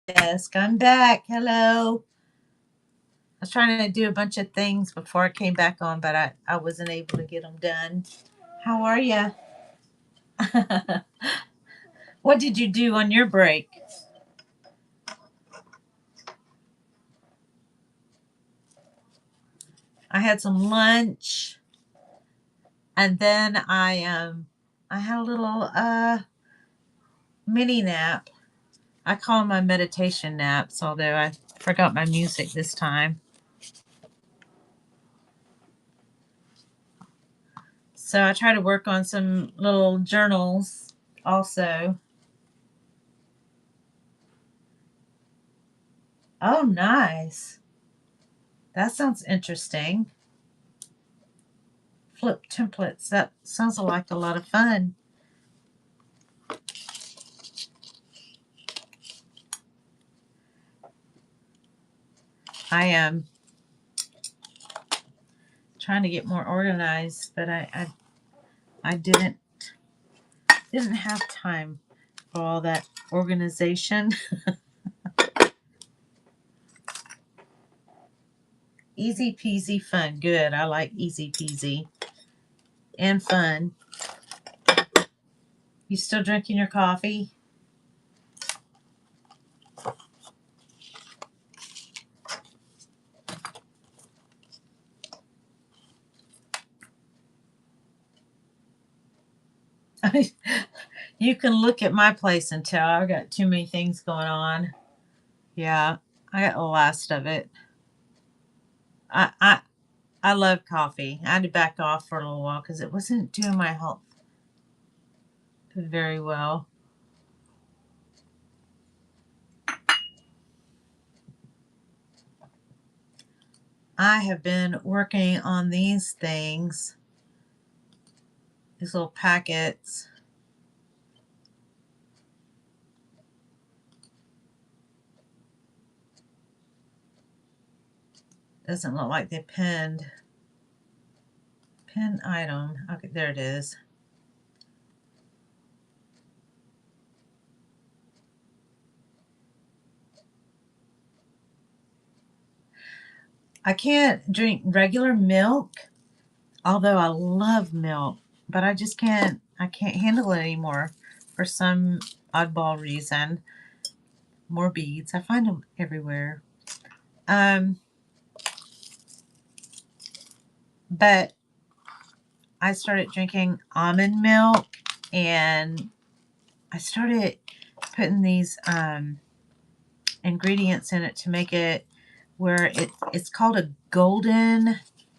desk. I'm back. Hello. I was trying to do a bunch of things before I came back on, but I wasn't able to get them done. How are you? What did you do on your break? I had some lunch, and then I had a little mini nap. I call them my meditation naps, although I forgot my music this time. So I try to work on some little journals also. Oh, nice. That sounds interesting. Flip templates. That sounds like a lot of fun. I am trying to get more organized, but I didn't have time for all that organization. Easy peasy fun. Good. I like easy peasy and fun. You still drinking your coffee? You can look at my place and tell I've got too many things going on. Yeah, I got the last of it. I I I love coffee. I had to back off for a little while because it wasn't doing my health very well. I have been working on these things, these little packets. Doesn't look like they pinned. Pin item. Okay, there it is. I can't drink regular milk, although I love milk, but I just can't. I can't handle it anymore for some oddball reason. More beads. I find them everywhere. But I started drinking almond milk, and I started putting these ingredients in it to make it where it's called a golden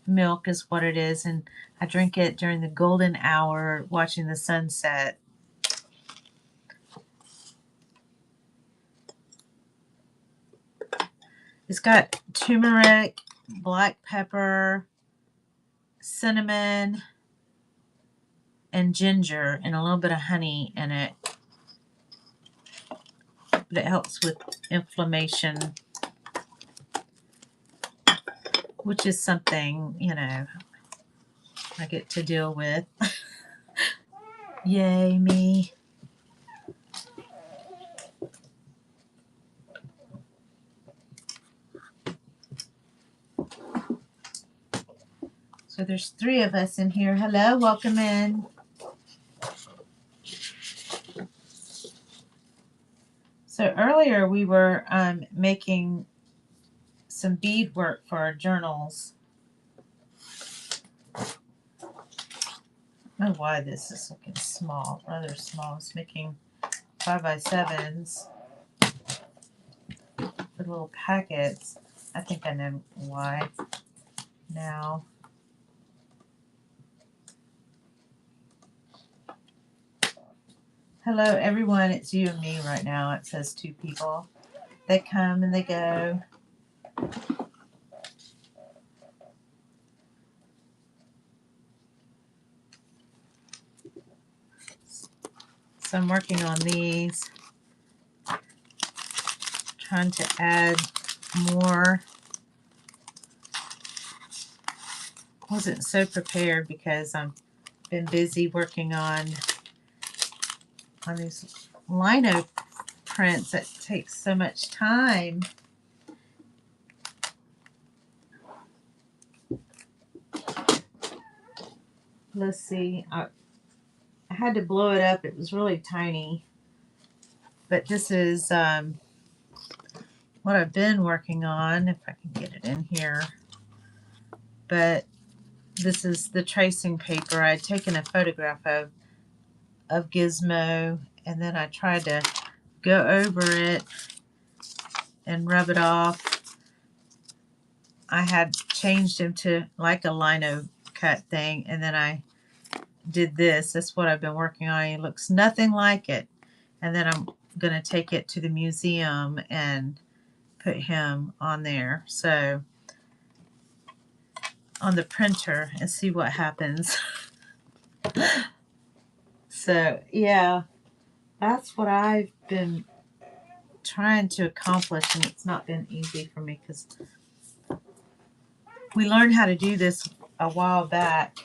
milk is what it is, and I drink it during the golden hour watching the sunset. It's got turmeric, black pepper, cinnamon, and ginger, and a little bit of honey in it. But it helps with inflammation, which is something, I get to deal with. Yay, me. So there's 3 of us in here. Hello, welcome in. So earlier we were making some bead work for our journals. I don't know why this is looking small, rather small. It's making 5x7s for little packets. I think I know why now. Hello everyone, it's you and me right now. It says 2 people. They come and they go. So I'm working on these, trying to add more. I wasn't so prepared because I've been busy working on these lino prints that takes so much time. Let's see. I had to blow it up. It was really tiny. But this is what I've been working on, if I can get it in here. But this is the tracing paper. I'd taken a photograph of Gizmo, and then I tried to go over it and rub it off. I had changed him to like a lino cut thing, and then I did this. That's what I've been working on. He looks nothing like it. And then I'm going to take it to the museum and put him on there. So on the printer and see what happens. So yeah, that's what I've been trying to accomplish, and it's not been easy for me because we learned how to do this a while back,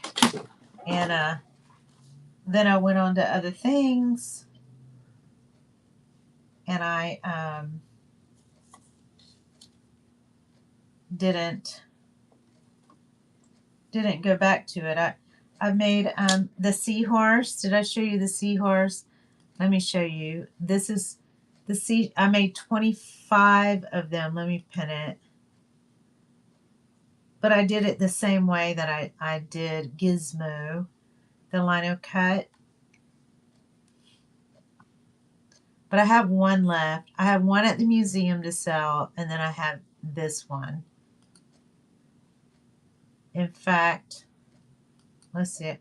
and then I went on to other things, and I didn't go back to it. I made the seahorse. Did I show you the seahorse? Let me show you. This is the I made 25 of them. Let me pin it. But I did it the same way that I did Gizmo, the lino cut. But I have one left. I have one at the museum to sell, and then I have this one. In fact, let's see.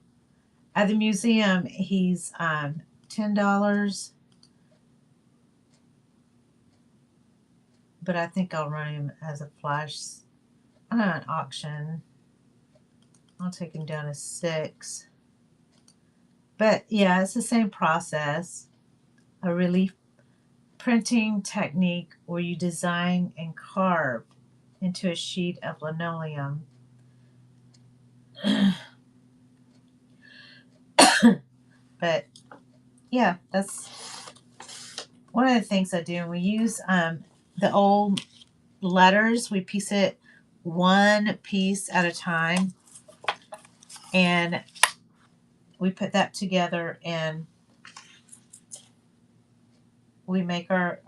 At the museum, he's $10. But I think I'll run him as a flash an auction. I'll take him down to $6. But yeah, it's the same process. A relief printing technique where you design and carve into a sheet of linoleum. But yeah, that's one of the things I do. And we use the old letters. We piece it one piece at a time, and we put that together, and we make our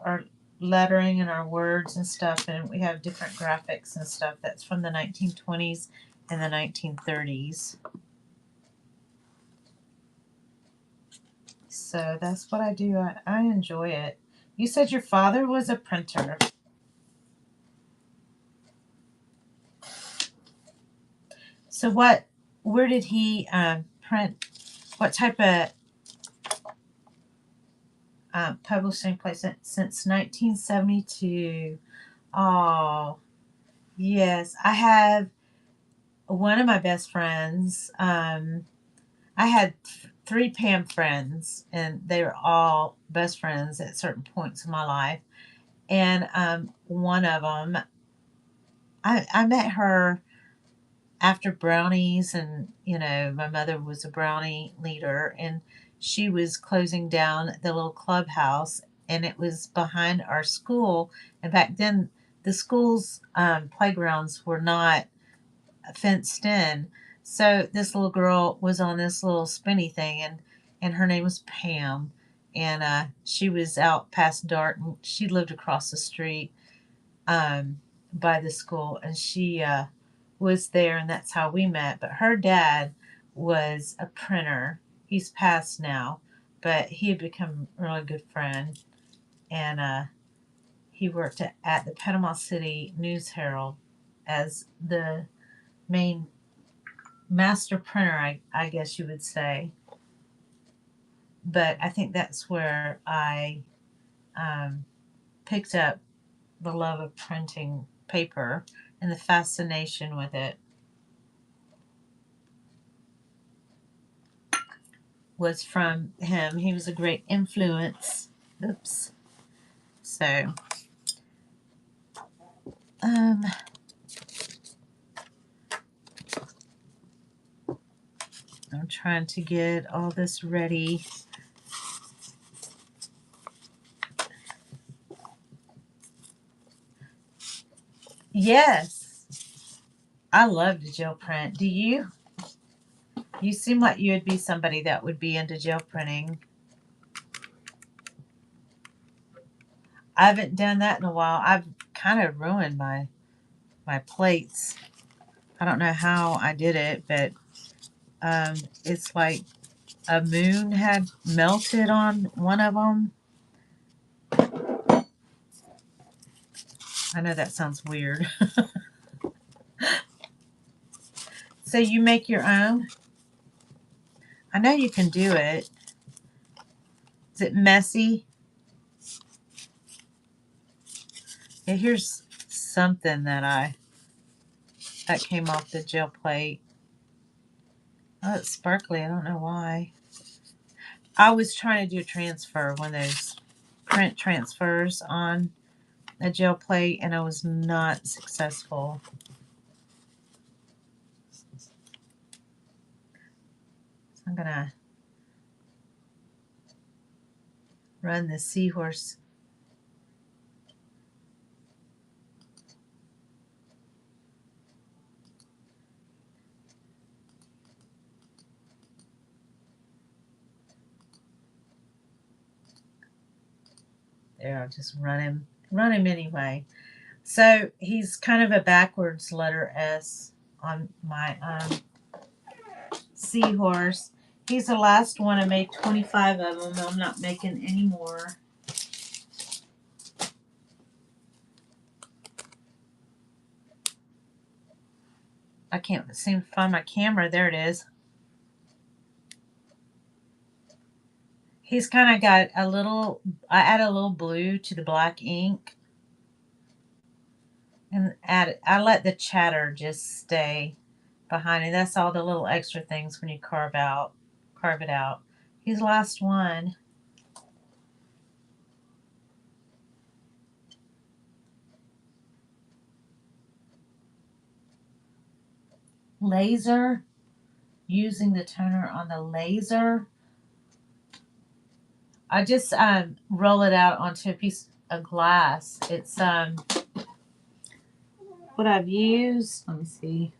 lettering and our words and stuff, and we have different graphics and stuff. That's from the 1920s and the 1930s. So that's what I do. I enjoy it. You said your father was a printer. So where did he print? What type of publishing place? Since 1972. Oh, yes. I have one of my best friends. I had 3 Pam friends, and they were all best friends at certain points in my life. And one of them, I met her after brownies, and my mother was a brownie leader, and she was closing down the little clubhouse, and it was behind our school. And back then the school's playgrounds were not fenced in, so this little girl was on this little spinny thing, and her name was Pam, and she was out past dark, and she lived across the street by the school, and she was there, and that's how we met. But her dad was a printer. He's passed now, but he had become a really good friend, and he worked at the Panama City News Herald as the main master printer, I guess you would say. But I think that's where I picked up the love of printing paper and the fascination with it was from him. He was a great influence. Oops. So, I'm trying to get all this ready. Yes. I love the gel print. Do you? You seem like you would be somebody that would be into gel printing. I haven't done that in a while. I've kind of ruined my plates. I don't know how I did it, but it's like a moon had melted on one of them. I know that sounds weird. So you make your own? I know you can do it. Is it messy? Yeah, here's something that came off the gel plate. Oh, it's sparkly. I don't know why. I was trying to do a transfer, one of those print transfers on a gel plate, and I was not successful. So I'm gonna run the seahorse. There, I'll just run him anyway. So he's kind of a backwards letter S on my seahorse. He's the last one. I made 25 of them. I'm not making any more. I can't seem to find my camera. There it is. He's kind of got a little, I add a little blue to the black ink. And I let the chatter just stay behind it. That's all the little extra things when you carve it out. He's the last one. Laser, using the toner on the laser. I just roll it out onto a piece of glass. It's what I've used. Let me see.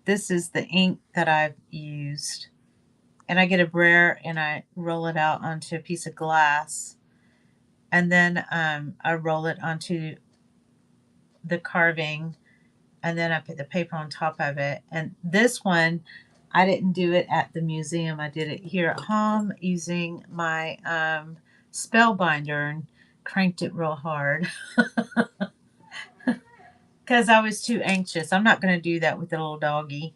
This is the ink that I've used. And I get a brayer and I roll it out onto a piece of glass. And then I roll it onto the carving, and then I put the paper on top of it. And this one, I didn't do it at the museum. I did it here at home using my spellbinder and cranked it real hard because I was too anxious. I'm not going to do that with the little doggy.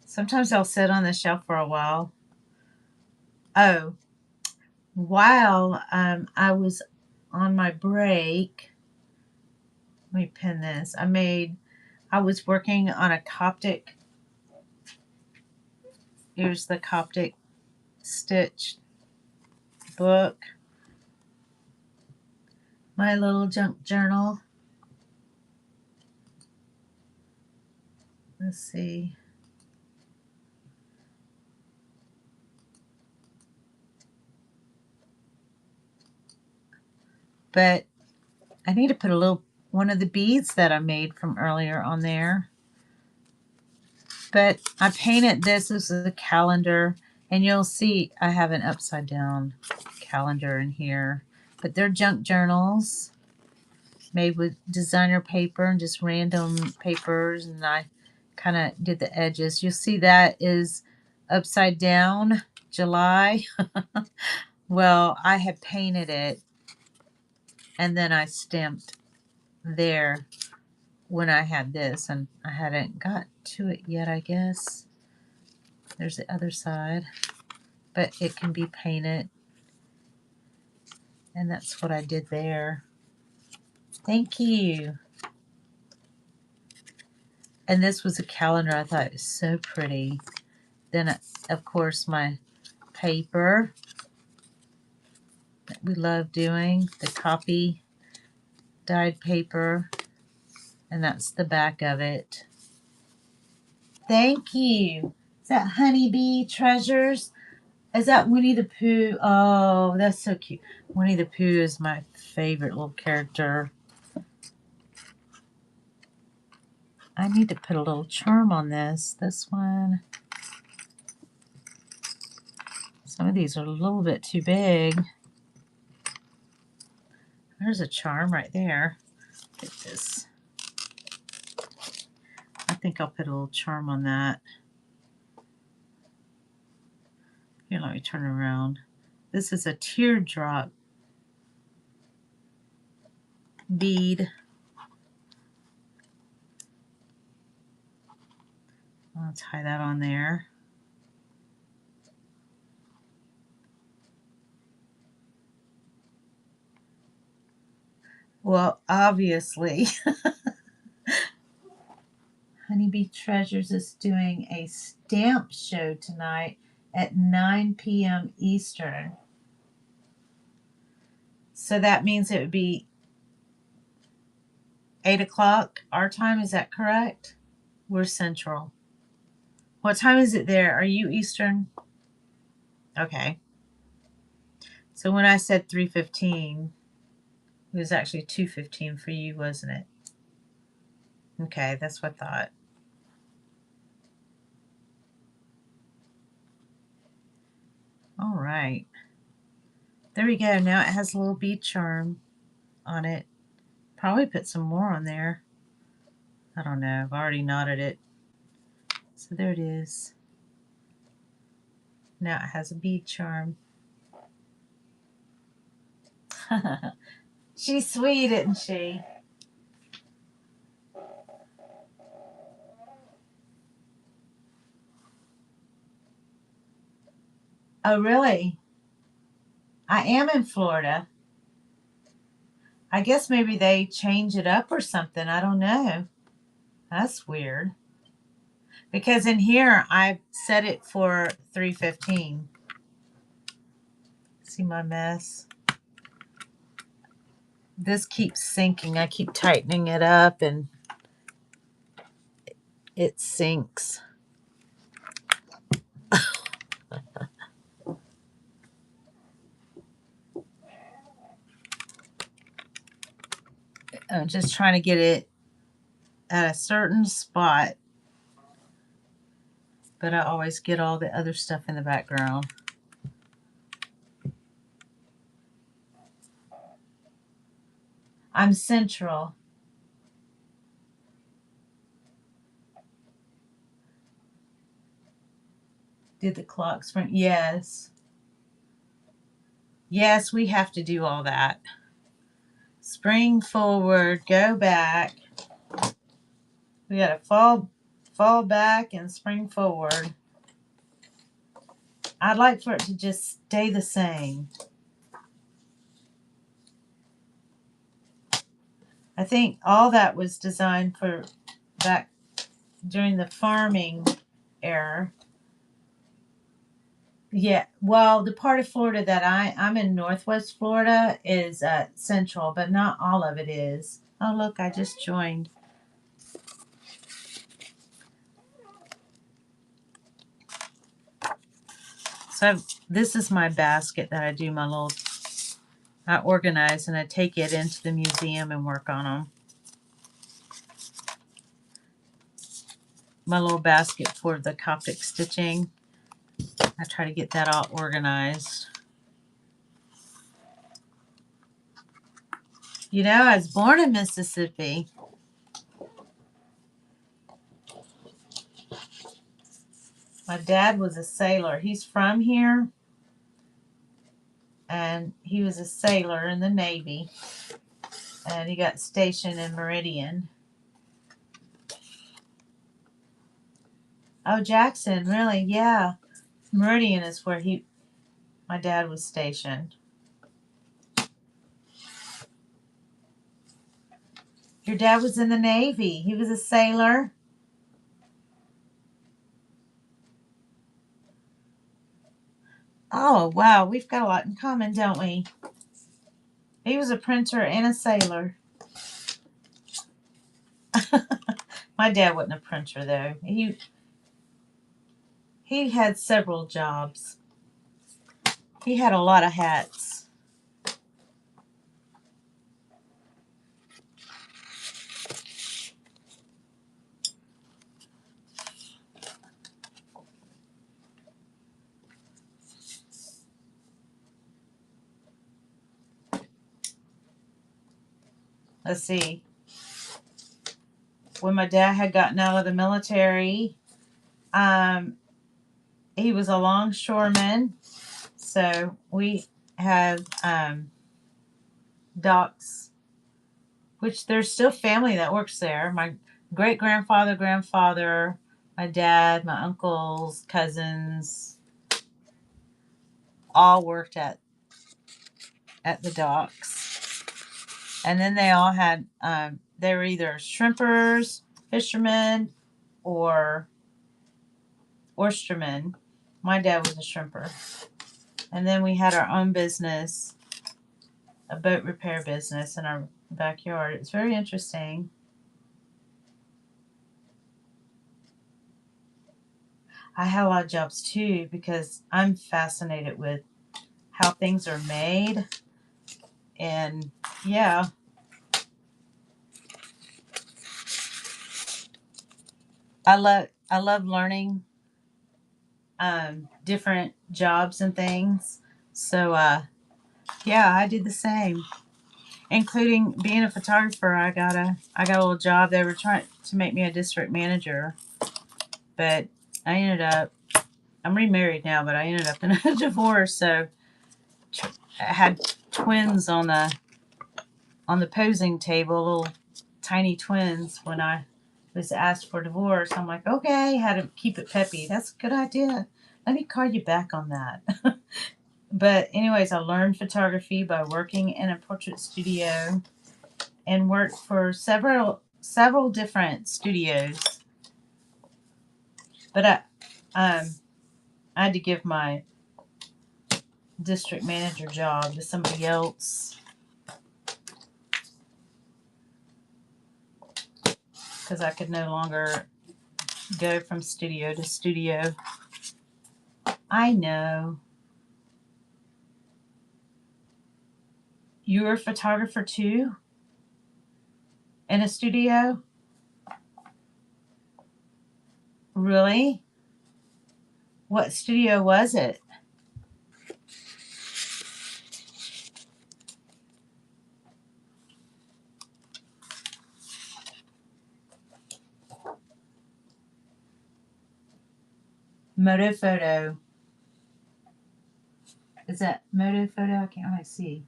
Sometimes I'll sit on the shelf for a while. Oh, while I was on my break, let me pin this. I was working on a Coptic. Here's the Coptic stitch book. My little junk journal. Let's see. But I need to put one of the beads that I made from earlier on there. But I painted this as a calendar, and you'll see I have an upside down calendar in here. But they're junk journals made with designer paper and just random papers, and I kind of did the edges. You'll see that is upside down July. Well, I had painted it and then I stamped there when I had this, and I hadn't got to it yet, I guess. There's the other side, but it can be painted, and that's what I did there. Thank you. And this was a calendar. I thought it was so pretty. Then, of course, my paper that we love doing, the copy dyed paper, and that's the back of it. Thank you. that Honeybee Treasures? Is that Winnie the Pooh? Oh, that's so cute. Winnie the Pooh is my favorite little character. I need to put a little charm on this. This one. Some of these are a little bit too big. There's a charm right there. Get this. I think I'll put a little charm on that. Here, let me turn it around. This is a teardrop bead. I'll tie that on there. Well, obviously, Honeybee Treasures is doing a stamp show tonight at 9 p.m. Eastern. So that means it would be 8 o'clock our time. Is that correct? We're Central. What time is it there? Are you Eastern? Okay. So when I said 3:15, it was actually 2:15 for you, wasn't it? Okay, that's what I thought. All right. There we go. Now it has a little bead charm on it. Probably put some more on there. I don't know. I've already knotted it. So there it is. Now it has a bead charm. She's sweet, isn't she? Oh, really? I am in Florida. I guess maybe they change it up or something. I don't know. That's weird. Because in here, I set it for 3:15. See my mess? This keeps sinking. I keep tightening it up and it sinks. I'm just trying to get it at a certain spot, but I always get all the other stuff in the background. I'm Central. Did the clock spring? Yes. Yes, we have to do all that. Spring forward, go back. We got to fall back and spring forward. I'd like for it to just stay the same. I think all that was designed for back during the farming era. Yeah, well, the part of Florida that I'm in, Northwest Florida, is central, but not all of it is. Oh, look, I just joined. So this is my basket that I do my little, I organize and I take it into the museum and work on them. My little basket for the Coptic stitching. I try to get that all organized. You know, I was born in Mississippi. My dad was a sailor. He's from here, and he was a sailor in the Navy, and he got stationed in Meridian. Oh, Jackson, really? Yeah. Meridian is where my dad was stationed. Your dad was in the Navy. He was a sailor. Oh, wow. We've got a lot in common, don't we? He was a printer and a sailor. My dad wasn't a printer, though. He He had several jobs. He had a lot of hats. Let's see. When my dad had gotten out of the military, he was a longshoreman. So we have docks, which there's still family that works there. My great-grandfather, grandfather, my dad, my uncles, cousins, all worked at the docks. And then they all had, they were either shrimpers, fishermen, or oystermen. My dad was a shrimper. And then we had our own business, a boat repair business in our backyard. It's very interesting. I had a lot of jobs too because I'm fascinated with how things are made. And yeah, I love learning different jobs and things. So yeah, I did the same, including being a photographer. I got a little job. They were trying to make me a district manager, but I ended up, I'm remarried now, but I ended up in a divorce. So I had twins on the posing table, little tiny twins. When I was asked for divorce, I'm like, okay, had to keep it peppy. That's a good idea. Let me call you back on that. But anyways, I learned photography by working in a portrait studio and worked for several different studios. But I had to give my district manager job to somebody else because I could no longer go from studio to studio. I know. You're a photographer too? In a studio? Really? What studio was it? Moto Photo. Is that Moto Photo? I can't really see.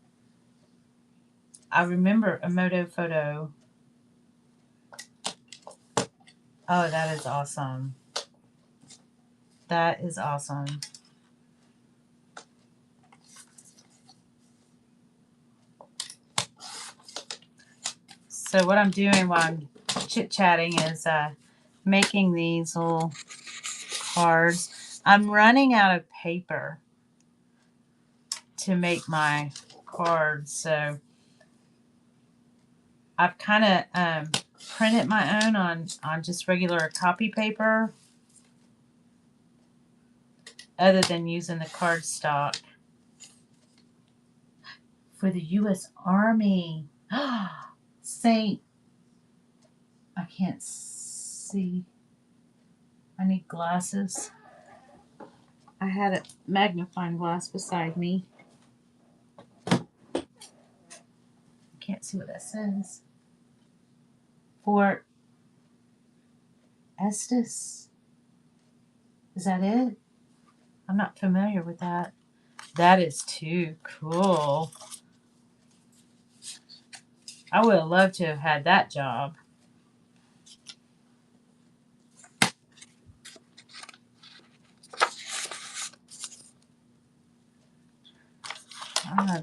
I remember a Moto Photo. Oh, that is awesome. That is awesome. So what I'm doing while I'm chit-chatting is making these little cards. I'm running out of paper to make my cards, so I've kind of printed my own on just regular copy paper, other than using the cardstock. For the U.S. Army. Saint. I can't see. I need glasses. I had a magnifying glass beside me. Can't see what that says. Fort Estes. Is that it? I'm not familiar with that. That is too cool. I would have loved to have had that job.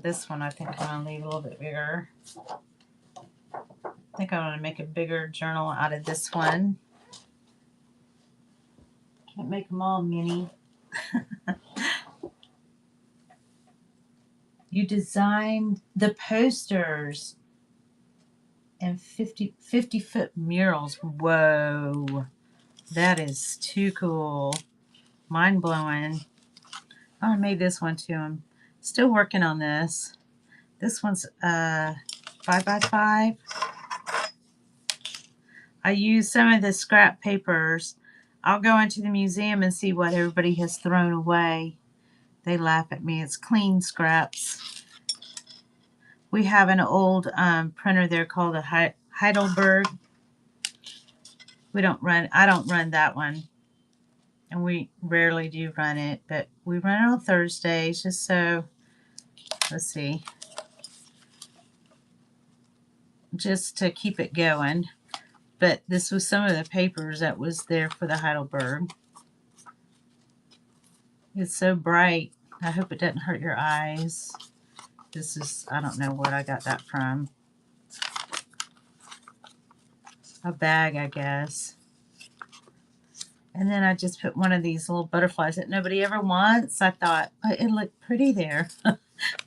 This one I think I'm going to leave a little bit bigger. I think I'm going to make a bigger journal out of this one. Can't make them all mini. You designed the posters and 50-foot murals. Whoa. That is too cool. mind blowing. Oh, I made this one too. I'm still working on this. This one's 5x5. I use some of the scrap papers. I'll go into the museum and see what everybody has thrown away. They laugh at me. It's clean scraps. We have an old printer there called a Heidelberg. I don't run that one. And we rarely do run it, but we run it on Thursdays just so, let's see, just to keep it going. But this was some of the papers that was there for the Heidelberg. It's so bright. I hope it doesn't hurt your eyes. This is, I don't know what I got that from. A bag, I guess. And then I just put one of these little butterflies that nobody ever wants. I thought, oh, it looked pretty there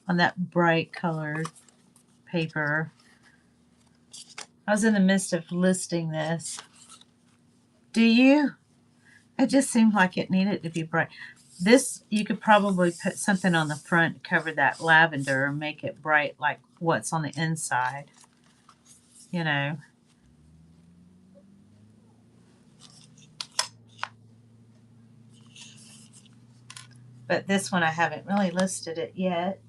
on that bright colored paper. I was in the midst of listing this. Do you? It just seemed like it needed to be bright. This, you could probably put something on the front to cover that lavender and make it bright like what's on the inside. You know. But this one I haven't really listed it yet.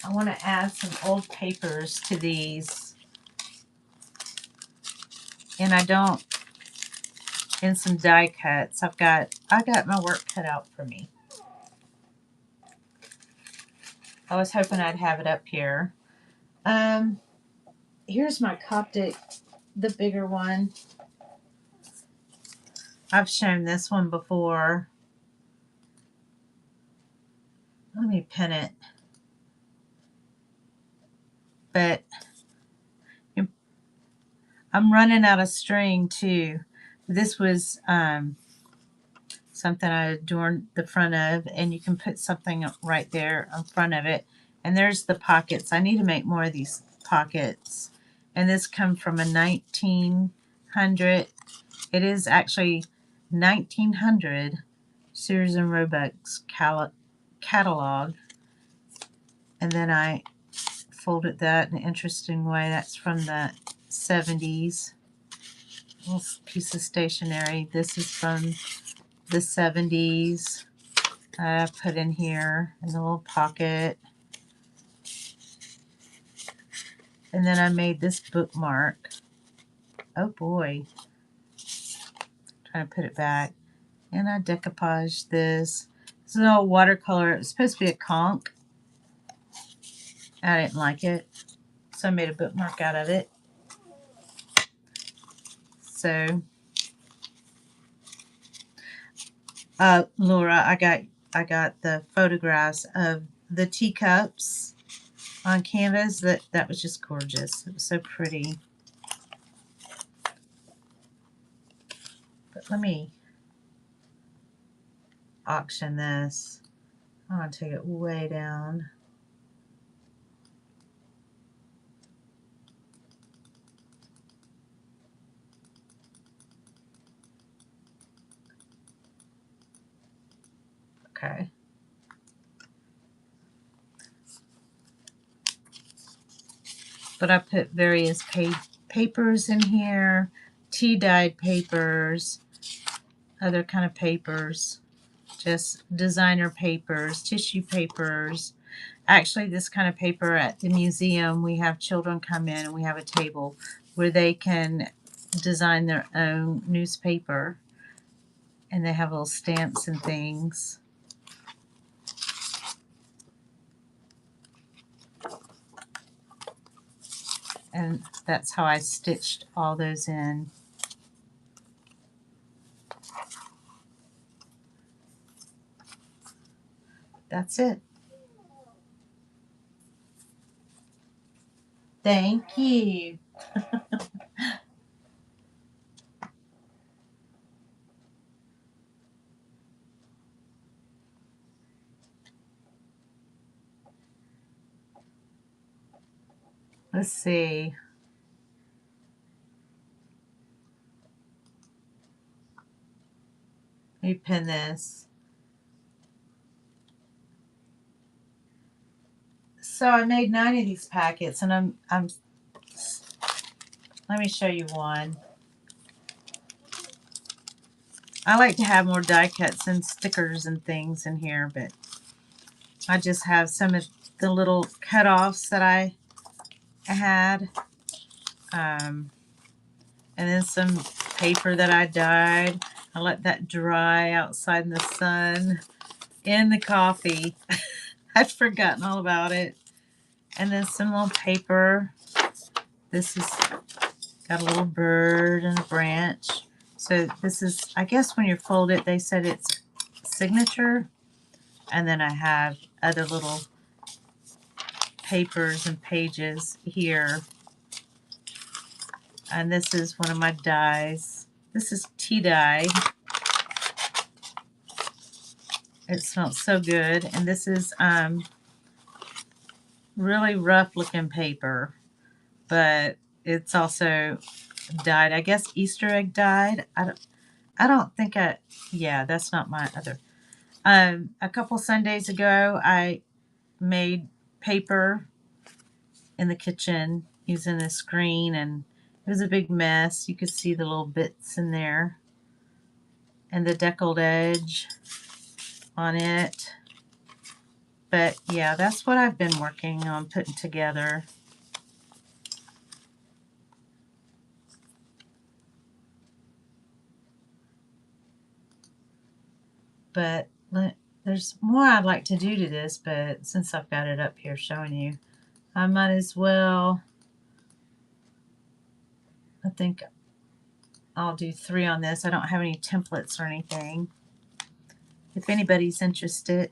I want to add some old papers to these. And I don't, and some die cuts. I got my work cut out for me. I was hoping I'd have it up here. Here's my Coptic, the bigger one. I've shown this one before. Let me pin it. But I'm running out of string too. This was something I adorned the front of, and you can put something right there in front of it. And there's the pockets. I need to make more of these pockets. And this comes from a 1900. It is actually 1900 Sears and Roebuck's catalog. And then I folded that in an interesting way. That's from the 70s. Little piece of stationery. This is from the 70s. I put in here in the little pocket. And then I made this bookmark. Oh boy. Trying to put it back. And I decoupaged this. This is an old watercolor. It was supposed to be a conch. I didn't like it. So I made a bookmark out of it. So, Laura, I got the photographs of the teacups on canvas. That was just gorgeous. It was so pretty. But let me auction this. I'm going to take it way down. Okay. But I put various papers in here, tea-dyed papers, other kind of papers, just designer papers, tissue papers. Actually, this kind of paper at the museum, we have children come in and we have a table where they can design their own newspaper. And they have little stamps and things. And that's how I stitched all those in. That's it. Thank you. Let's see. Let me pin this. So I made 9 of these packets, and I'm. Let me show you one. I like to have more die cuts and stickers and things in here, but I just have some of the little cutoffs that I had, and then some paper that I dyed. I let that dry outside in the sun, in the coffee. I'd forgotten all about it. And then some little paper. This is got a little bird and a branch. So this is, I guess when you fold it, they said it's signature. And then I have other little papers and pages here. And this is one of my dies. This is tea dye. It smells so good. And this is really rough looking paper, but it's also dyed. I guess Easter egg dyed. I don't think yeah, that's not my other. A couple Sundays ago, I made paper in the kitchen using a screen, and it was a big mess. You could see the little bits in there and the deckled edge on it. But yeah, that's what I've been working on putting together. But there's more I'd like to do to this, but since I've got it up here showing you, I might as well. I think I'll do 3 on this. I don't have any templates or anything. If anybody's interested.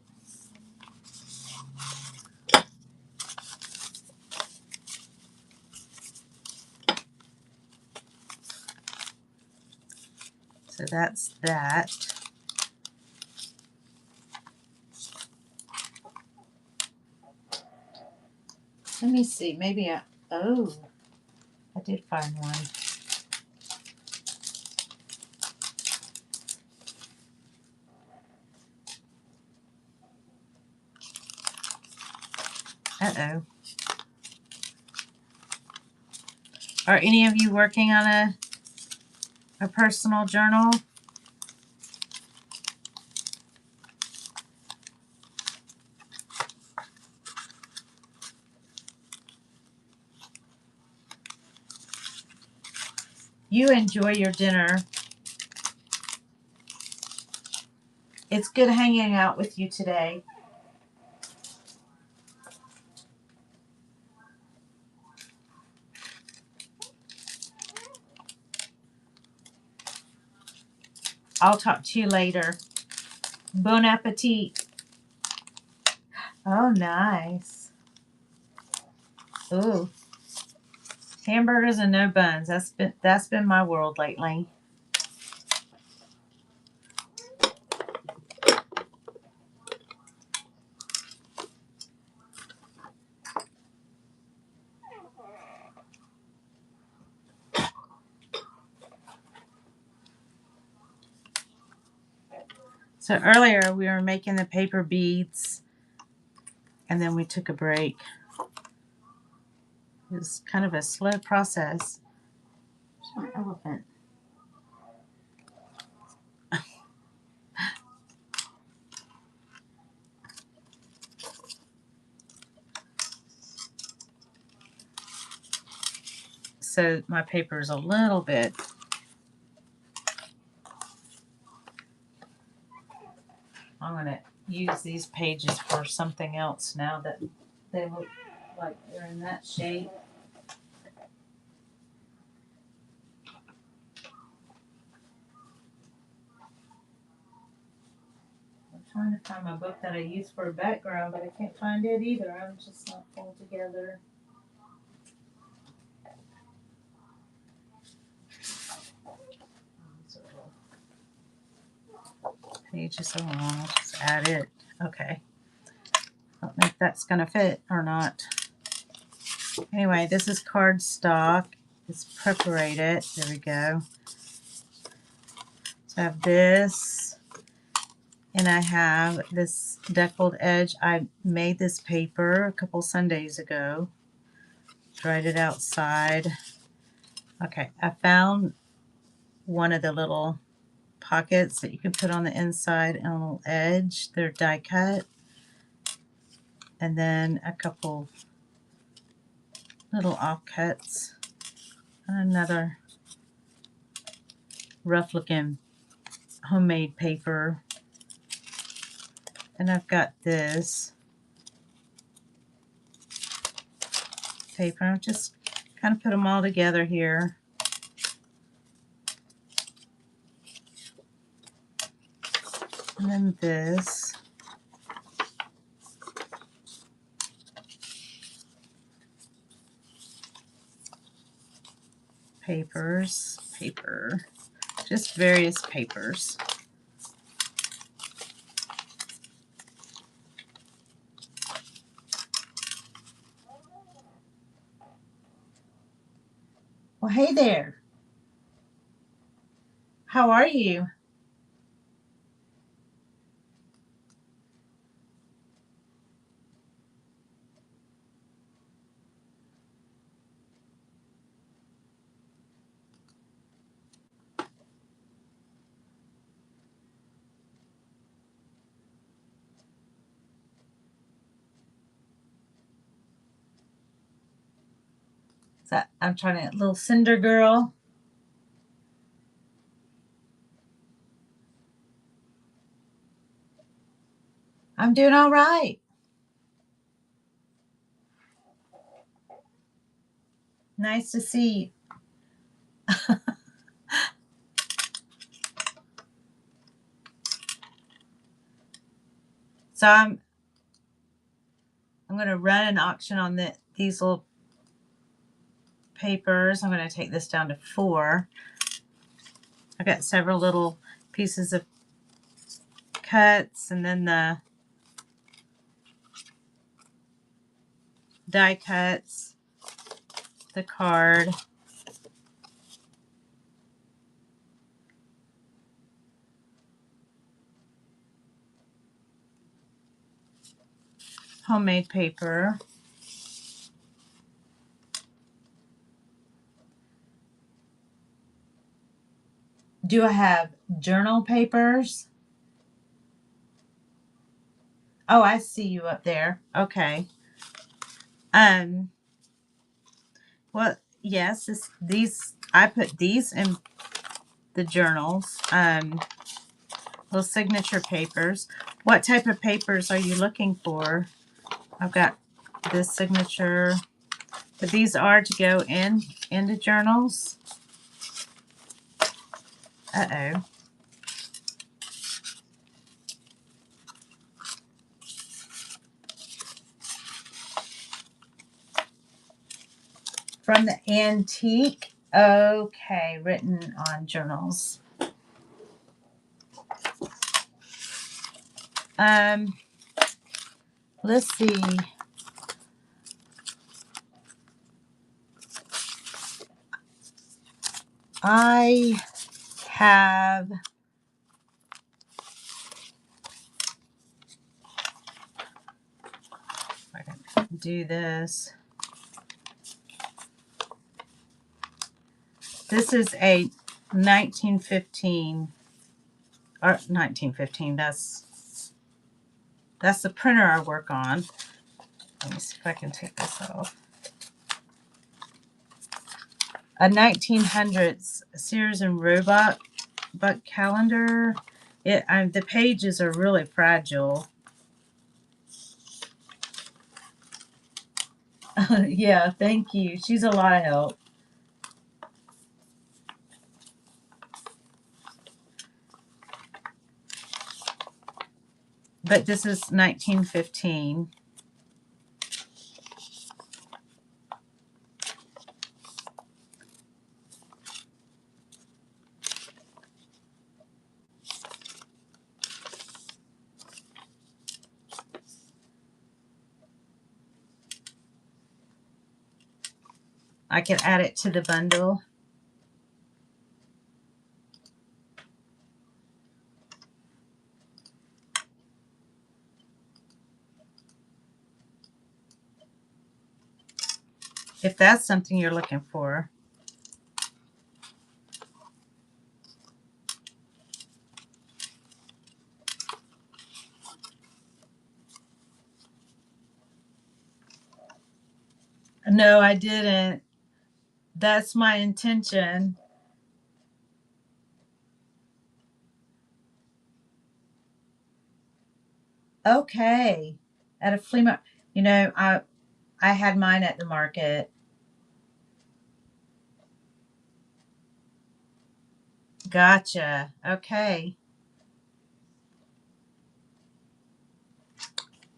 So that's that. Let me see. Maybe oh, I did find one. Uh-oh. Are any of you working on a personal journal? You enjoy your dinner. It's good hanging out with you today. I'll talk to you later. Bon appetit. Oh, nice. Ooh. Hamburgers and no buns. That's been my world lately. So earlier we were making the paper beads, and then we took a break. It was kind of a slow process. There's my elephant. So my paper is a little bit. I'm going to use these pages for something else now that they look like they're in that shape. I'm trying to find my book that I use for a background, but I can't find it either. I'm just not pulled together. Pages so long. I'll just add it. Okay. I don't know if that's going to fit or not. Anyway, this is cardstock. It's perforated. There we go. So I have this, and I have this deckled edge. I made this paper a couple Sundays ago. Dried it outside. Okay, I found one of the little pockets that you can put on the inside and a little edge. They're die cut. And then a couple little offcuts. Another rough looking homemade paper. And I've got this paper. I've just kind of put them all together here. And then this. Paper. Just various papers. Well, hey there. How are you? So I'm trying to, little cinder girl. I'm doing all right. Nice to see you. So I'm going to run an auction on these little papers. I'm going to take this down to 4. I've got several little pieces of cuts, and then the die cuts, the card. Homemade paper. Do I have journal papers? Oh, I see you up there. Okay. Well, yes, I put these in the journals. Little signature papers. What type of papers are you looking for? I've got this signature, but these are to go into journals. Uh-oh. From the antique. Okay, written on journals. Let's see. I have I can do this. This is a 1915 or 1915. That's the printer I work on. Let me see if I can take this off. A 1900s Sears and Roebuck calendar. The pages are really fragile. Yeah, thank you. She's a lot of help. But this is 1915. I could add it to the bundle. If that's something you're looking for. No, I didn't. That's my intention. Okay. At a flea market. You know, I had mine at the market. Gotcha. Okay.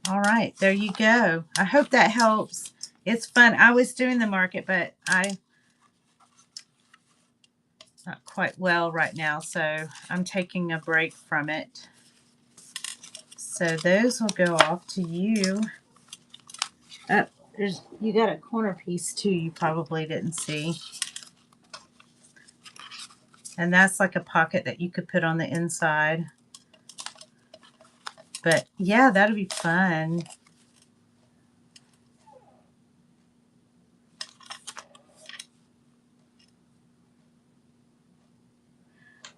All right. There you go. I hope that helps. It's fun. I was doing the market, but I'm not quite well right now, so I'm taking a break from it. So those will go off to you. You got a corner piece too you probably didn't see. And that's like a pocket that you could put on the inside. But yeah, that'll be fun.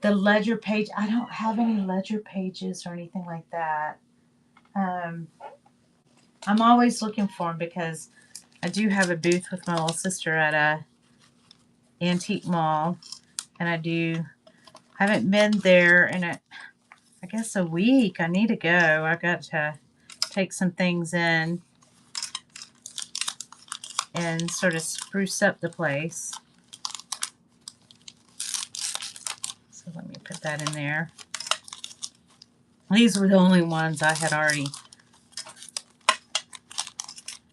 The ledger page, I don't have any ledger pages or anything like that. I'm always looking for them because I do have a booth with my little sister at a antique mall, and I haven't been there in I guess a week. I need to go. I got to take some things in and sort of spruce up the place. So let me put that in there. These were the only ones I had already.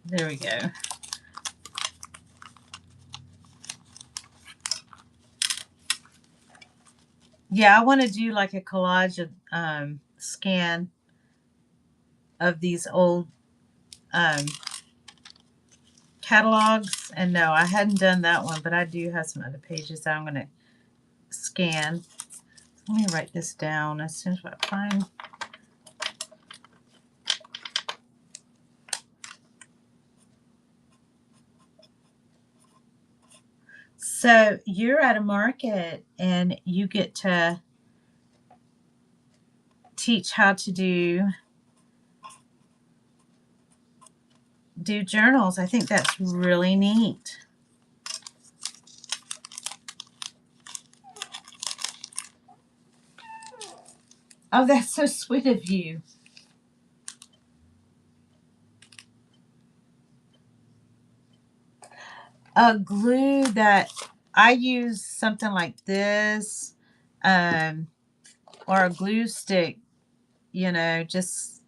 There we go. Yeah, I want to do like a collage of scan of these old catalogs. And no, I hadn't done that one, but I do have some other pages that I'm going to scan. Let me write this down as soon as I find. So you're at a market and you get to teach how to do journals. I think that's really neat. Oh, that's so sweet of you. A glue that I use something like this, or a glue stick, you know, just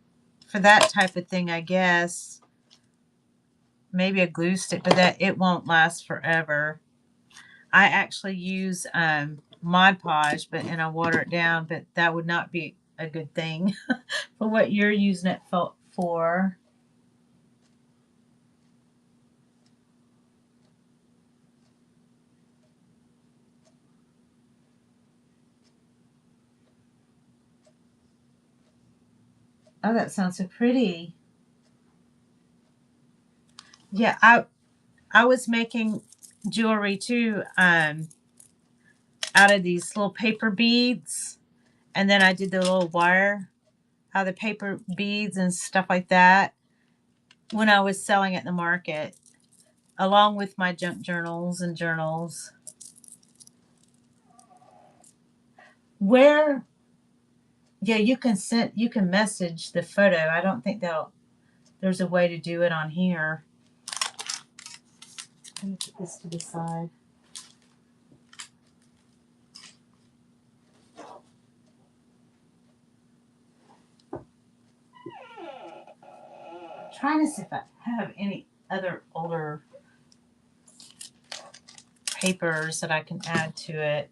for that type of thing, I guess. Maybe a glue stick, but that it won't last forever. I actually use Mod Podge, and I water it down, but that would not be a good thing for what you're using it for. Oh, that sounds so pretty. Yeah, I was making jewelry too, out of these little paper beads, and then I did the little wire out of the paper beads and stuff like that when I was selling at the market, along with my junk journals and journals. Where, yeah, you can message the photo. I don't think there's a way to do it on here. Let me put this to the side. Trying to see if I have any other older papers that I can add to it.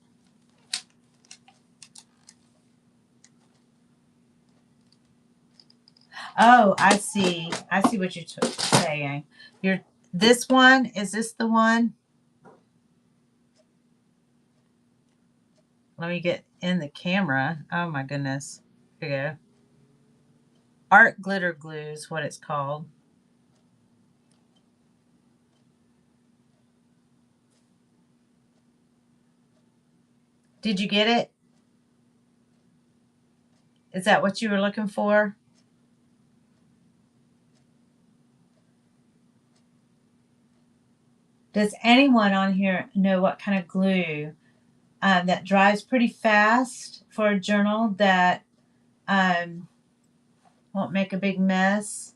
Oh, I see. I see what you're saying. This one, is this the one? Let me get in the camera. Oh my goodness. Here we go. Art glitter glue is what it's called. Did you get it? Is that what you were looking for? Does anyone on here know what kind of glue that dries pretty fast for a journal that won't make a big mess?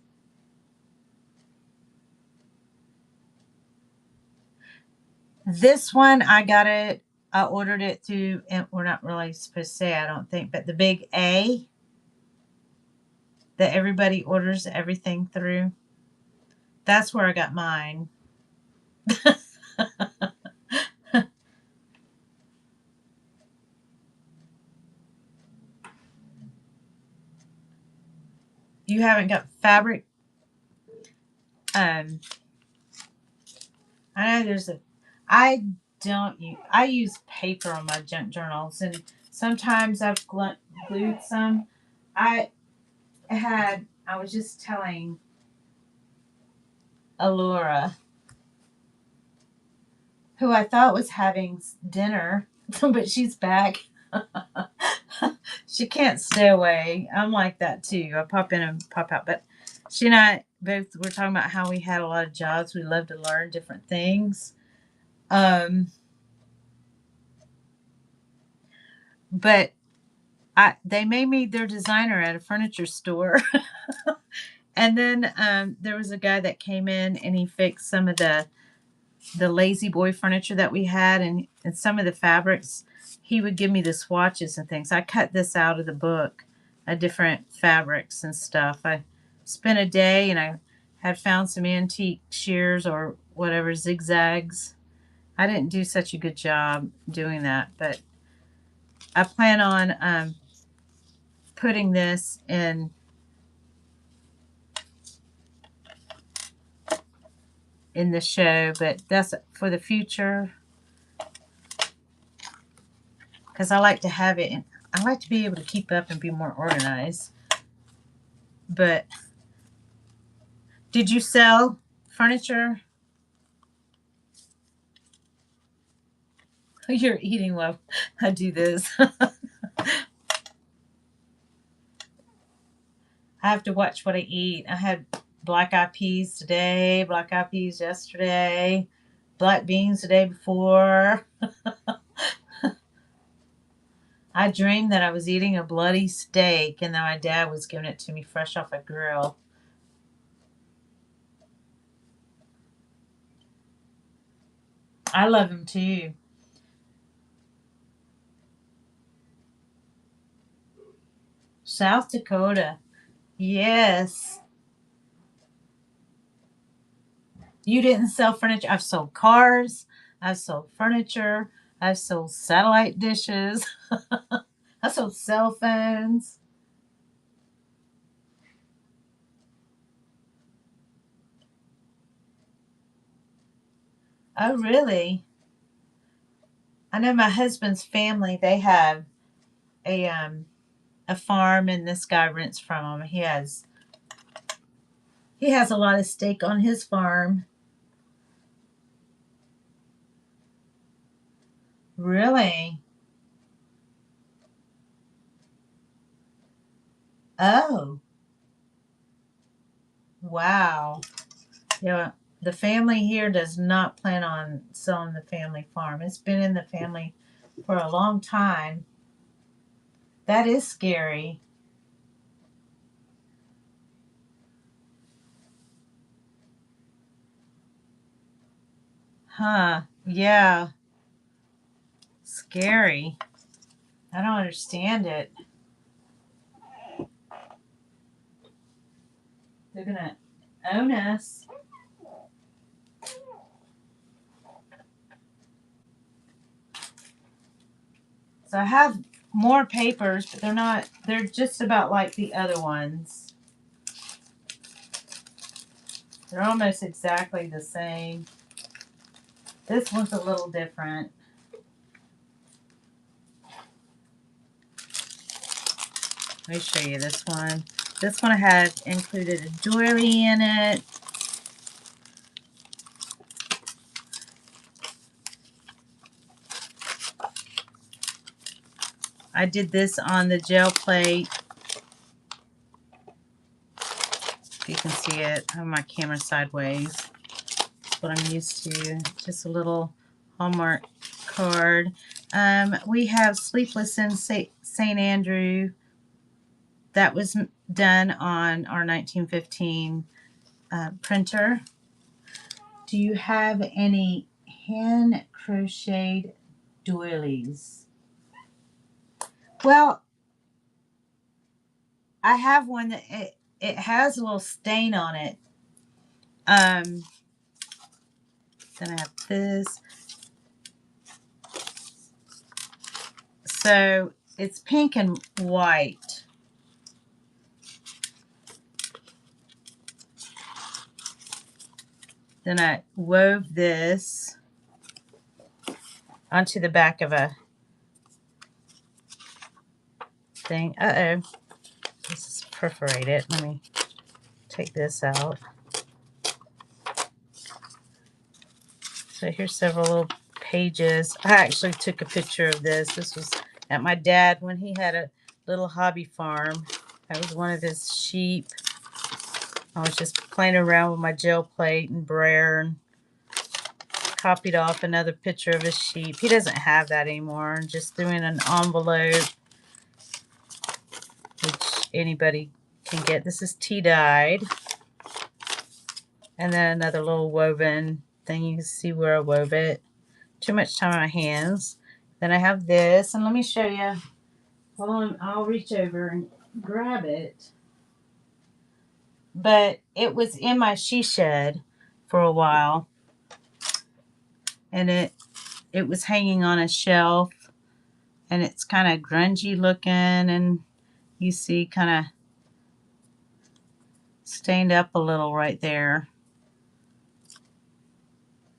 This one, I ordered it through, and we're not really supposed to say, I don't think, but the big A that everybody orders everything through. That's where I got mine. You haven't got fabric. I know there's a. I don't use. I use paper on my junk journals, and sometimes I've glued some. I was just telling Allura, who I thought was having dinner, but she's back. She can't stay away. I'm like that too. I pop in and pop out. But she and I both were talking about how we had a lot of jobs. We love to learn different things. But they made me their designer at a furniture store. And then there was a guy that came in and he fixed some of the lazy boy furniture that we had, and some of the fabrics. He would give me the swatches and things. I cut this out of the book, different fabrics and stuff. I spent a day and I had found some antique shears or whatever, zigzags. I didn't do such a good job doing that, but I plan on putting this in the show, but that's for the future, because I like to have it, and I like to be able to keep up and be more organized. But did you sell furniture? You're eating while I do this. I have to watch what I eat. I had black eyed peas today, black eyed peas yesterday, black beans the day before. I dreamed that I was eating a bloody steak and that my dad was giving it to me fresh off a grill. I love him too. South Dakota. Yes. You didn't sell furniture. I've sold cars. I've sold furniture. I've sold satellite dishes. I sold cell phones. Oh, really? I know my husband's family, they have a farm, and this guy rents from him. He has a lot of stake on his farm. Really? Oh, wow. Yeah, the family here does not plan on selling the family farm. It's been in the family for a long time. That is scary. Huh. Yeah. Scary. I don't understand it. They're going to own us. So I have more papers, but they're just about like the other ones. They're almost exactly the same. This one's a little different. Let me show you this one. This one had included a doily in it. I did this on the gel plate. If you can see it, I have my camera sideways. That's what I'm used to. Just a little Hallmark card. We have Sleepless in St. Andrew. That was done on our 1915 printer. Do you have any hand crocheted doilies? Well, I have one that it has a little stain on it. Then I have this. So it's pink and white. Then I wove this onto the back of a thing. Uh-oh. This is perforated. Let me take this out. So here's several little pages. I actually took a picture of this. This was at my dad when he had a little hobby farm. That was one of his sheep. I was just playing around with my gel plate and brayer and copied off another picture of his sheep. He doesn't have that anymore. And just threw in an envelope, which anybody can get. This is tea-dyed. And then another little woven thing. You can see where I wove it. Too much time on my hands. Then I have this. And let me show you. Hold on. I'll reach over and grab it. But it was in my she shed for a while, and it was hanging on a shelf, and it's kind of grungy looking, and you see kind of stained up a little right there.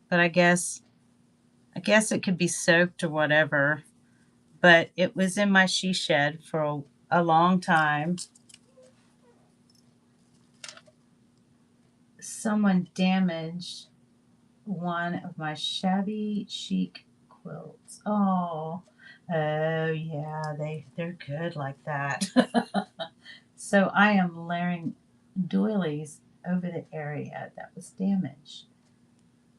But I guess it could be soaked or whatever. But it was in my she shed for a long time. Someone damaged one of my shabby chic quilts. Oh yeah, they're good like that. So I am layering doilies over the area that was damaged.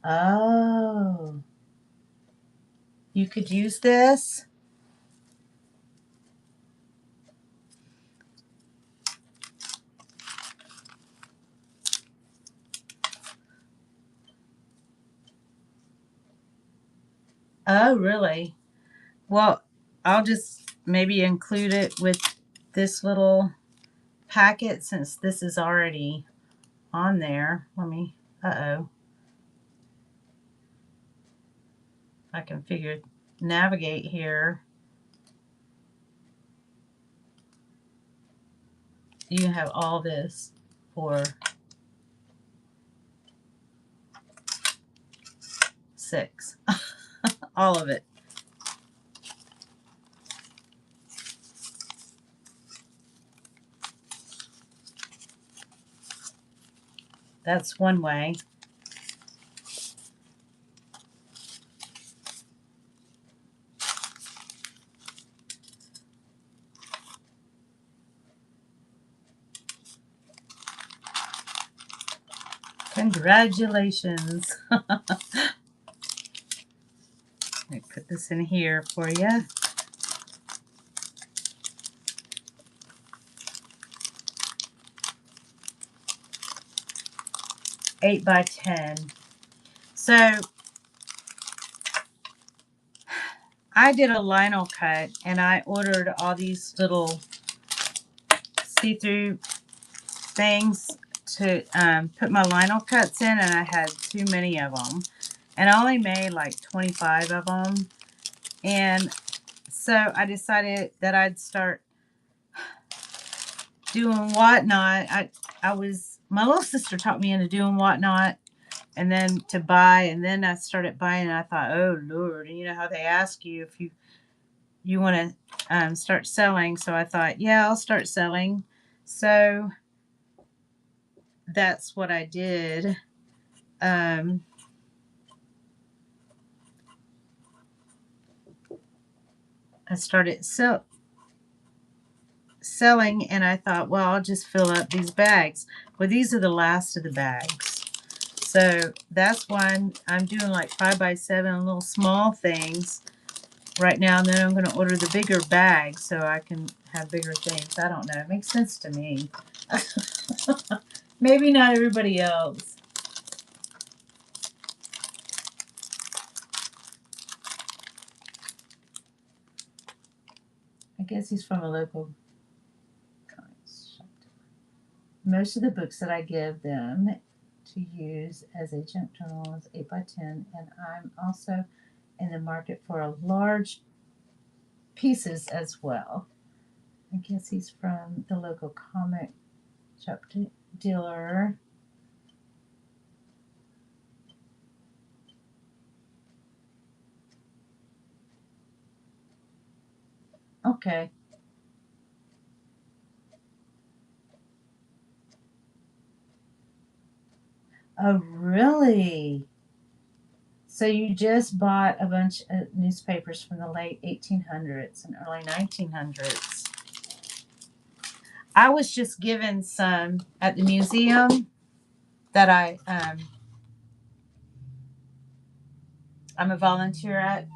Oh, you could use this. Oh, really? Well, I'll just maybe include it with this little packet since this is already on there. Let me, uh-oh. I can navigate here. You have all this for $6. All of it. That's one way. Congratulations. Let me put this in here for you. Eight by 10. So I did a lino cut and I ordered all these little see-through things to put my lino cuts in, and I had too many of them. And I only made like 25 of them. And so I decided that I'd start doing Whatnot. My little sister taught me into doing Whatnot, and then to buy, and then I started buying, and I thought, oh Lord, and you know how they ask you if you, you want to start selling. So I thought, yeah, I'll start selling. So that's what I did. I started selling, and I thought, well, I'll just fill up these bags. Well, these are the last of the bags. So that's why I'm doing like 5x7 little small things right now, and then I'm going to order the bigger bag so I can have bigger things. I don't know. It makes sense to me. Maybe not everybody else. I guess he's from a local comics shop. Most of the books that I give them to use as a junk journal is 8x10, and I'm also in the market for large pieces as well. I guess he's from the local comic shop dealer. Okay. Oh, really? So you just bought a bunch of newspapers from the late 1800s and early 1900s. I was just given some at the museum that I'm a volunteer at.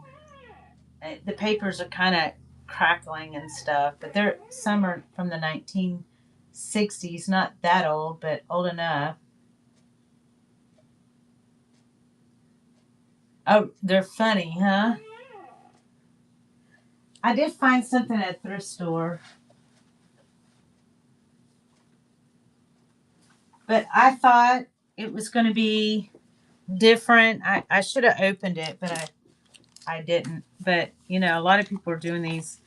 The papers are kind of crackling and stuff, but some are from the 1960s, not that old, but old enough. Oh, they're funny, huh? I did find something at a thrift store, but I thought it was going to be different. I should have opened it, but I didn't. But, you know, a lot of people are doing these.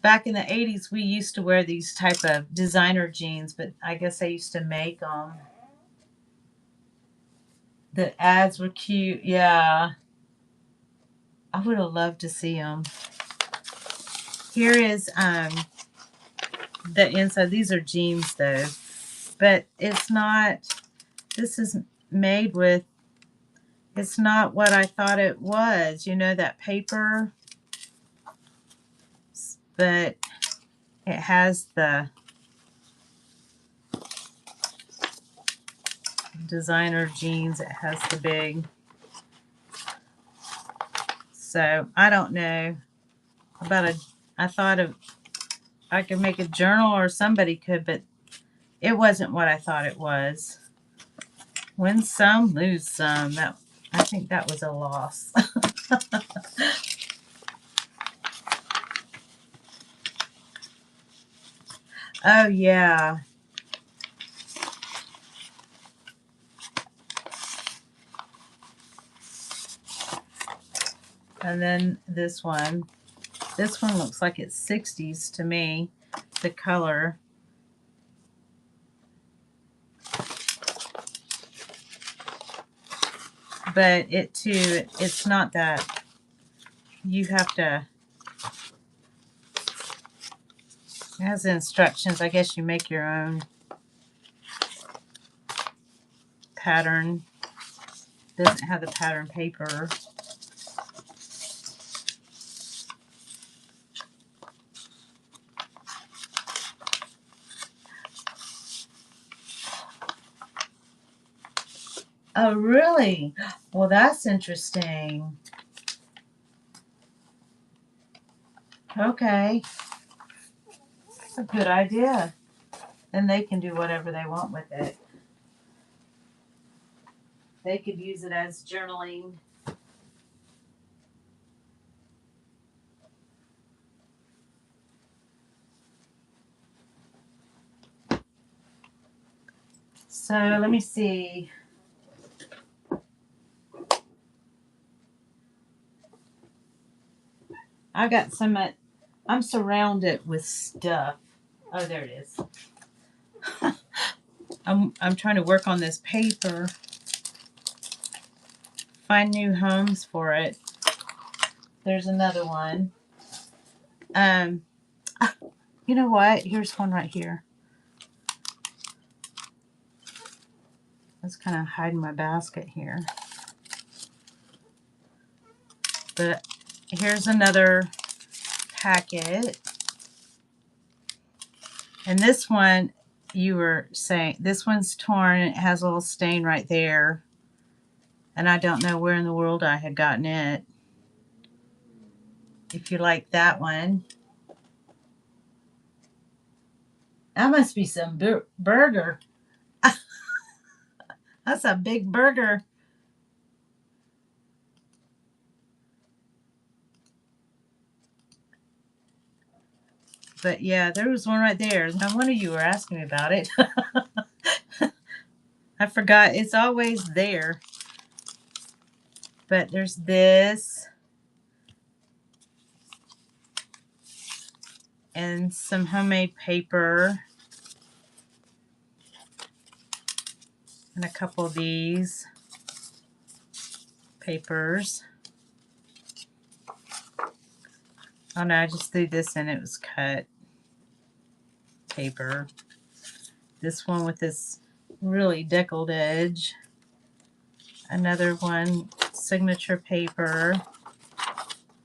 Back in the 80s, we used to wear these type of designer jeans, but I guess they used to make them. The ads were cute. Yeah. I would have loved to see them. Here is the inside. These are jeans, though. But it's not, this is made with, it's not what I thought it was. You know, that paper. But it has the designer jeans. It has the big. So I don't know about I thought I could make a journal, or somebody could, but it wasn't what I thought it was. Win some, lose some. I think that was a loss. Oh yeah. And then this one. This one looks like it's 60s to me, the color. But it's not that. You have to, it has instructions. I guess you make your own pattern. Doesn't have the pattern paper. Oh, really? Well, that's interesting. Okay. That's a good idea. Then they can do whatever they want with it. They could use it as journaling. So let me see. I got some. I'm surrounded with stuff. Oh, there it is. I'm trying to work on this paper. Find new homes for it. There's another one. Um, you know what? Here's one right here. I was kind of hiding my basket here. But here's another packet. And this one, you were saying, this one's torn. It has a little stain right there. And I don't know where in the world I had gotten it. If you like that one. That must be some burger. That's a big burger. But yeah, there was one right there. No wonder you were asking me about it. I forgot. It's always there. But there's this. And some homemade paper. And a couple of these papers. Oh no, I just threw this in. It was cut paper. This one with this really deckled edge. Another one, signature paper.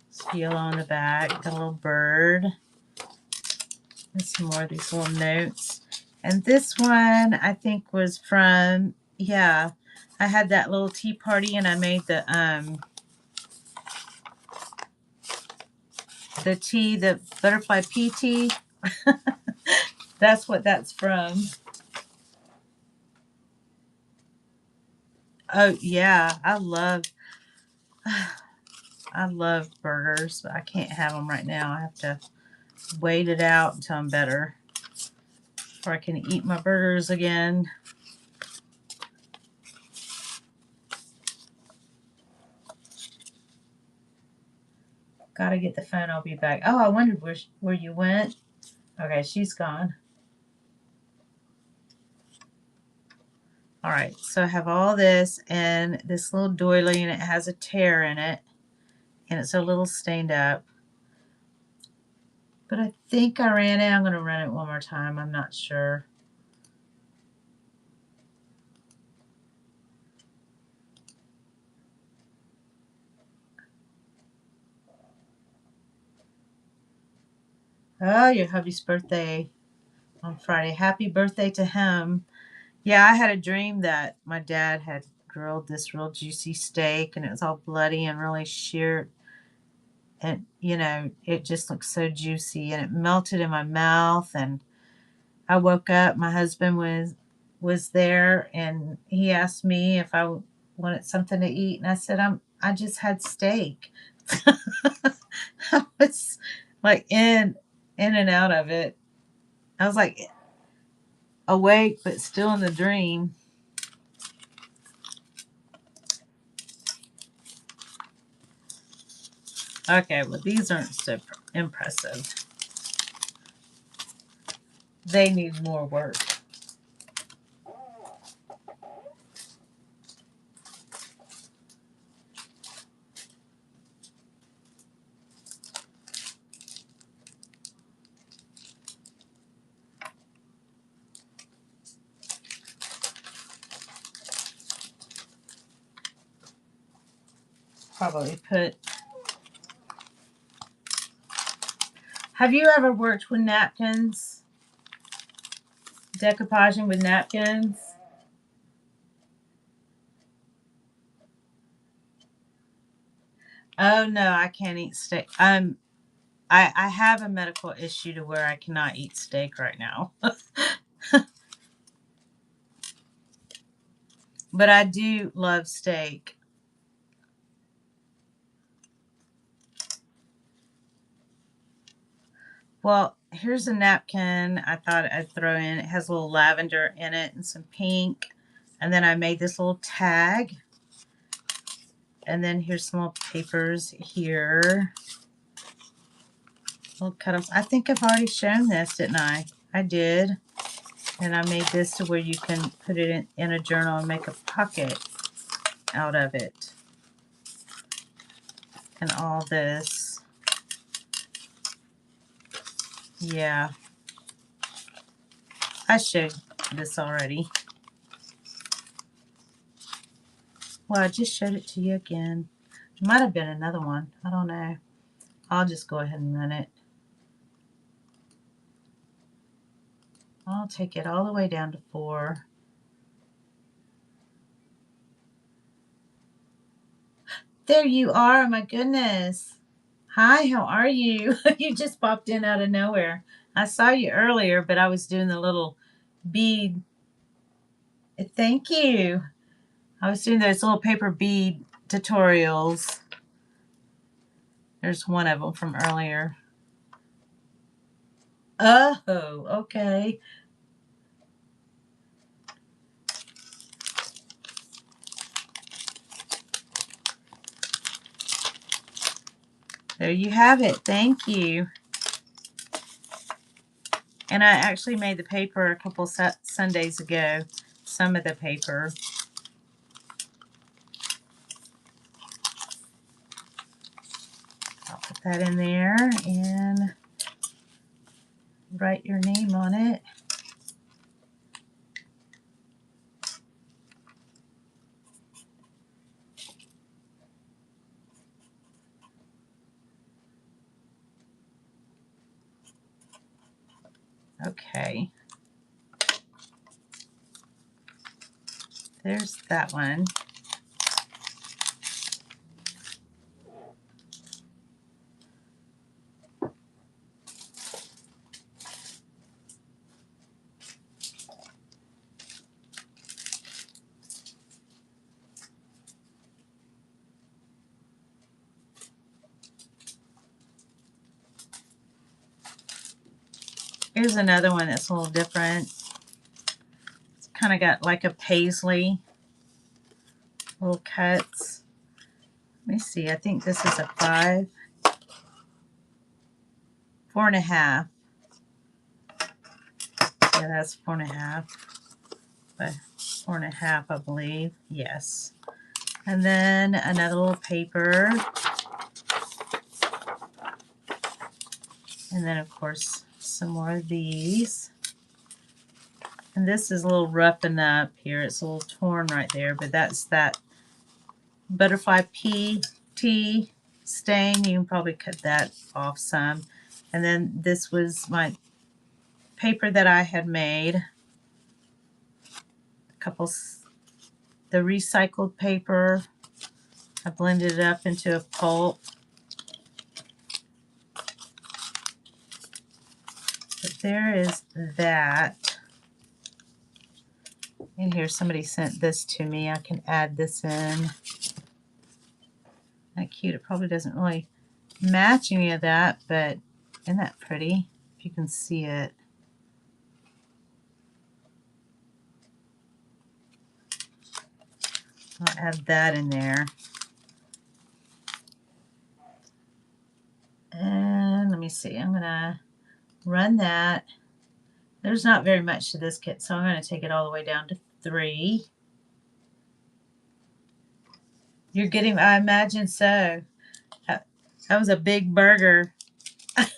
It's yellow on the back. Got a little bird. And some more of these little notes. And this one I think was from, yeah, I had that little tea party and I made the tea, the butterfly pea tea. That's what that's from. Oh yeah, I love burgers, but I can't have them right now. I have to wait it out until I'm better before I can eat my burgers again. Gotta get the phone. I'll be back. Oh, I wondered where you went. Okay, she's gone. All right, so I have all this and this little doily, and it has a tear in it, and it's a little stained up. But I think I ran it. I'm going to run it one more time. I'm not sure. Oh, your hubby's birthday on Friday. Happy birthday to him. Yeah, I had a dream that my dad had grilled this real juicy steak, and it was all bloody and really sheared. And, you know, it just looked so juicy, and it melted in my mouth. And I woke up. My husband was there, and he asked me if I wanted something to eat, and I said, I just had steak. I was like in and out of it. I was like awake but still in the dream. Okay, well these aren't so impressive. They need more work. Probably put. Have you ever worked with napkins? Decoupaging with napkins? Oh no, I can't eat steak. I have a medical issue to where I cannot eat steak right now. But I do love steak. Well, here's a napkin I thought I'd throw in. It has a little lavender in it and some pink. And then I made this little tag. And then here's some little papers here. Little cut-offs. I think I've already shown this, didn't I? I did. And I made this to where you can put it in a journal and make a pocket out of it. And all this. Yeah. I showed this already. Well, I just showed it to you again. It might have been another one. I don't know. I'll just go ahead and run it. I'll take it all the way down to 4. There you are. My goodness. Hi, how are you? You just popped in out of nowhere. I saw you earlier, but I was doing the little bead. Thank you. I was doing those little paper bead tutorials. There's one of them from earlier. Oh, okay. There you have it. Thank you. And I actually made the paper a couple Sundays ago. Some of the paper. I'll put that in there and write your name on it. Okay. There's that one. Here's another one that's a little different. It's kind of got like a paisley, little cuts. Let me see. I think this is a 5, 4.5. Yeah, that's 4.5. But 4.5, I believe. Yes. And then another little paper. And then, of course, some more of these. And this is a little roughened up here. It's a little torn right there, but that's that butterfly PT stain. You can probably cut that off some. And then this was my paper that I had made. A couple, the recycled paper. I blended it up into a pulp. But there is that. And here, somebody sent this to me. I can add this in. That cute. It probably doesn't really match any of that, but isn't that pretty? If you can see it. I'll add that in there. And let me see. I'm going to run that. There's not very much to this kit, so I'm going to take it all the way down to 3. You're getting, I imagine so. That was a big burger. As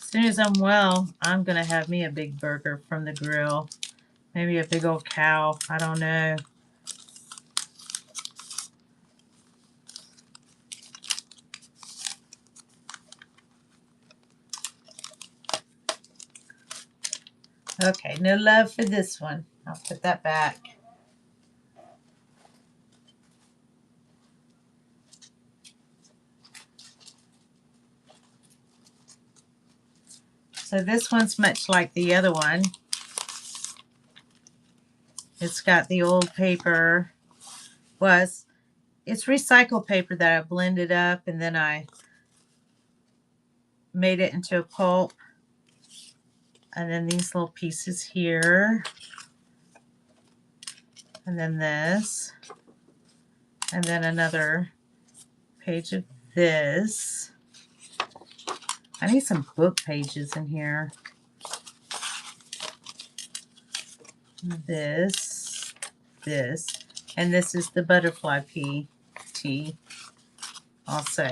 soon as I'm well, I'm going to have me a big burger from the grill. Maybe a big old cow. I don't know. Okay, no love for this one. I'll put that back. So this one's much like the other one. It's got the old paper. It's recycled paper that I blended up and then I made it into a pulp. And then these little pieces here. And then this. And then another page of this. I need some book pages in here. This, and this is the butterfly PT also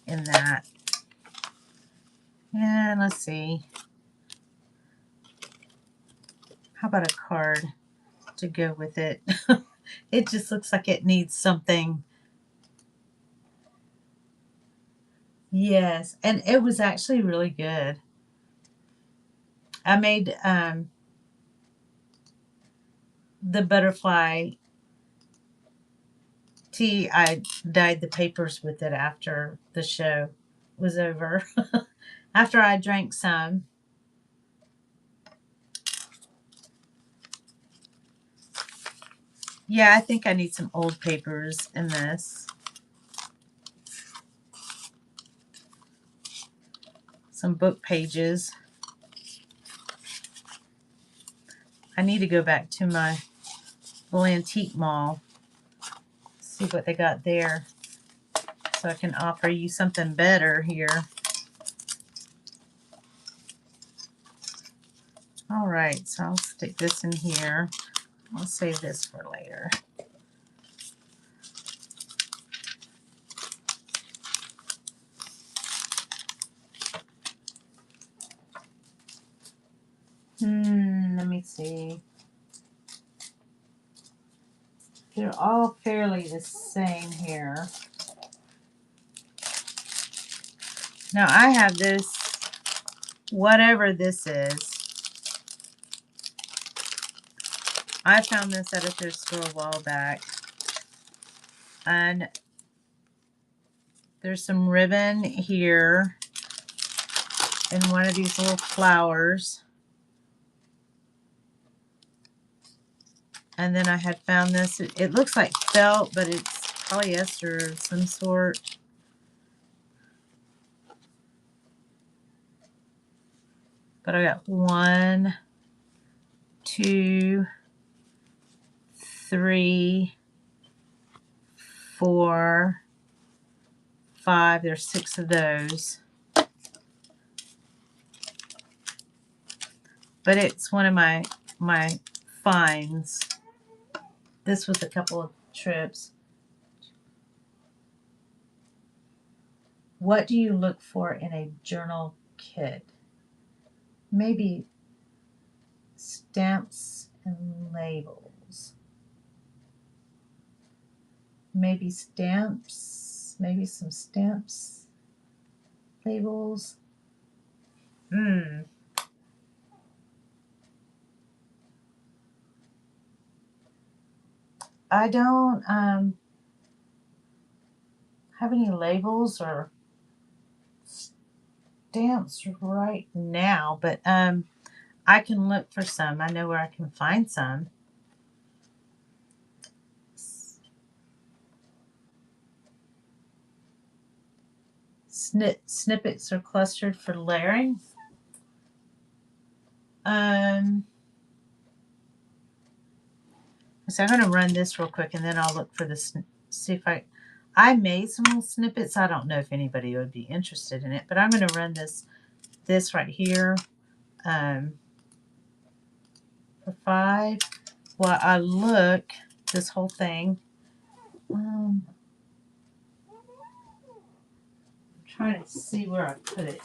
in that. And let's see. How about a card to go with it? It just looks like it needs something. Yes, and it was actually really good. I made the butterfly tea. I dyed the papers with it after the show was over. After I drank some. Yeah, I think I need some old papers in this. Some book pages. I need to go back to my little antique mall. See what they got there. So I can offer you something better here. All right, so I'll stick this in here. I'll save this for later. Let me see. They're all fairly the same here. Now I have this, whatever this is. I found this at a thrift store a while back. And there's some ribbon here and one of these little flowers. And then I had found this. It looks like felt, but it's polyester of some sort. But I got 1, 2, 3, 4, 5. There's 6 of those. But it's one of my finds. This was a couple of trips. What do you look for in a journal kit? Maybe stamps and labels. Maybe stamps. Maybe some stamps. Labels. I don't have any labels or stamps right now, but I can look for some. I know where I can find some. Snippets are clustered for layering. So I'm going to run this real quick, and then I'll look for this. See if I made some little snippets. I don't know if anybody would be interested in it, but I'm going to run this right here for 5. While I look this whole thing. I'm trying to see where I put it.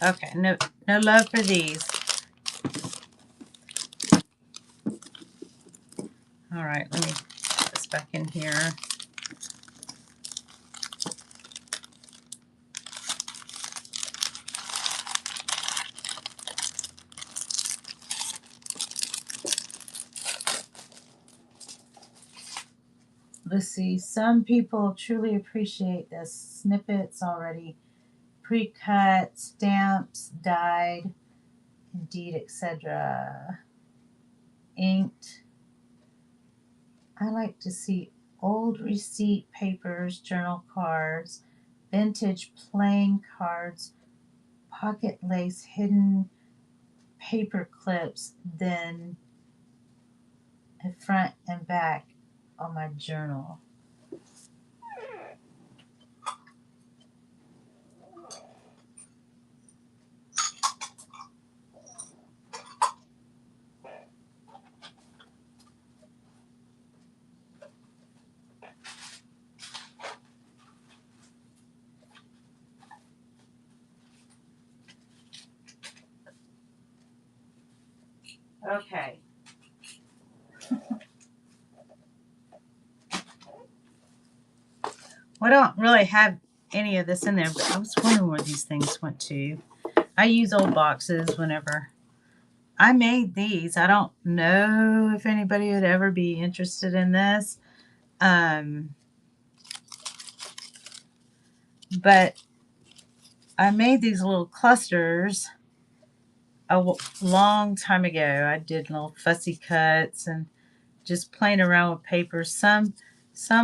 Okay, no love for these. All right, let me put this back in here. Let's see. Some people truly appreciate the snippets already pre-cut, stamps, dyed, indeed, etc. Inked. I like to see old receipt papers, journal cards, vintage playing cards, pocket lace, hidden paper clips than a front and back on my journal. Okay. Well, I don't really have any of this in there, but I was wondering where these things went to. I use old boxes whenever. I made these. I don't know if anybody would ever be interested in this. But I made these little clusters a long time ago. I did little fussy cuts and just playing around with papers. Some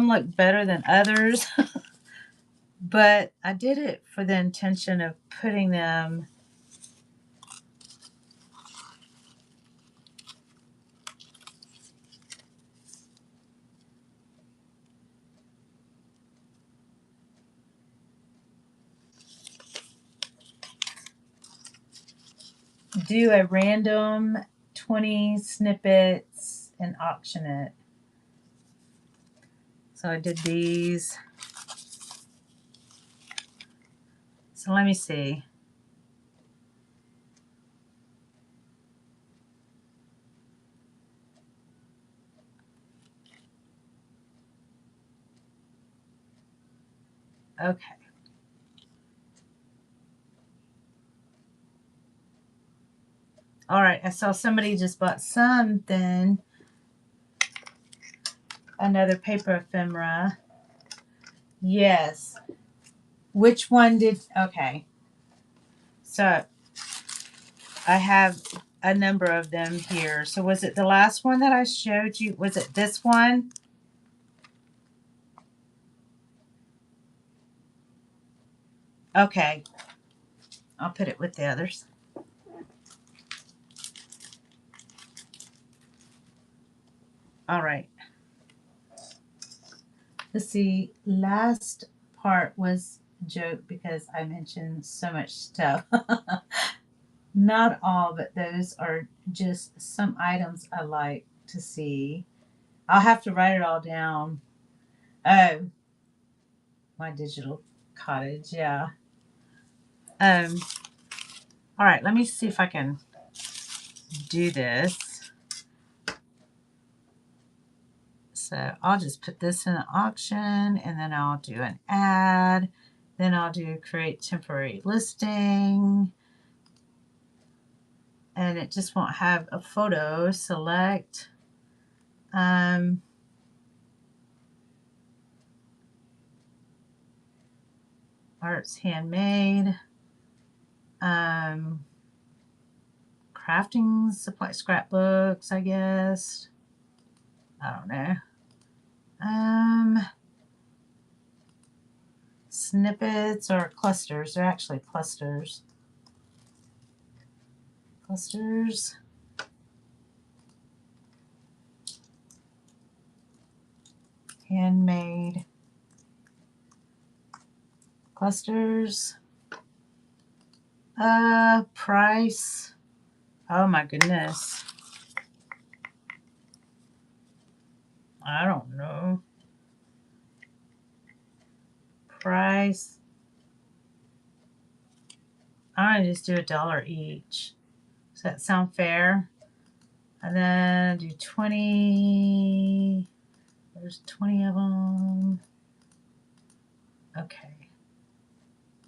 look better than others, but I did it for the intention of putting them do a random 20 snippets and auction it. So I did these. So let me see. Okay. All right, I saw somebody just bought something. Another paper ephemera. Yes. Which one did, okay. So I have a number of them here. So was it the last one that I showed you? Was it this one? Okay. I'll put it with the others. All right. Let's see. Last part was a joke because I mentioned so much stuff. Not all, but those are just some items I like to see. I'll have to write it all down. Oh, my digital cottage, yeah. All right, let me see if I can do this. So I'll just put this in an auction, and then I'll do an ad. Then I'll do create temporary listing. And it just won't have a photo. Select. Arts handmade. Crafting supply, scrapbooks, I guess. I don't know. Snippets or clusters. They're actually clusters. Clusters. Handmade. Clusters. Price. Oh my goodness. I don't know. Price. I'm gonna just do $1 each. Does that sound fair? And then do 20. There's 20 of them. Okay.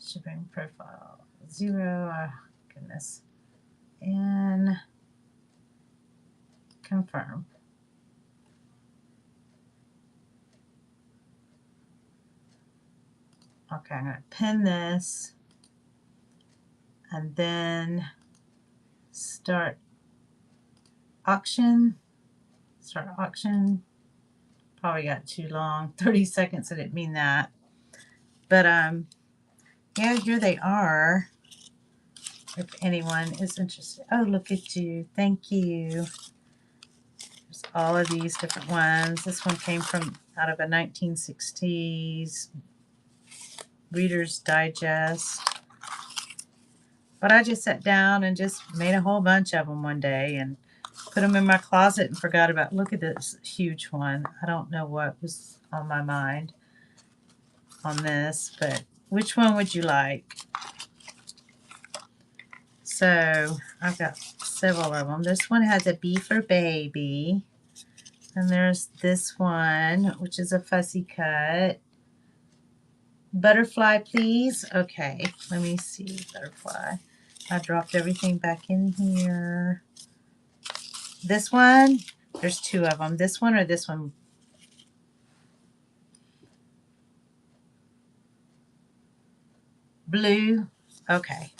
Shipping profile 0. Oh, goodness. And confirm. Okay, I'm going to pin this and then start auction. Start auction. Probably got too long. 30 seconds. I didn't mean that. But yeah, here they are. if anyone is interested. Oh, look at you. Thank you. There's all of these different ones. This one came from out of a 1960s Reader's Digest. But I just sat down and just made a whole bunch of them one day and put them in my closet and forgot about. Look at this huge one. I don't know what was on my mind on this, but which one would you like? So I've got several of them. This one has a B for baby. And there's this one, which is a fussy cut. Butterfly, please. Okay, let me see. Butterfly. I dropped everything back in here. This one, there's two of them. This one or this one? Blue. Okay.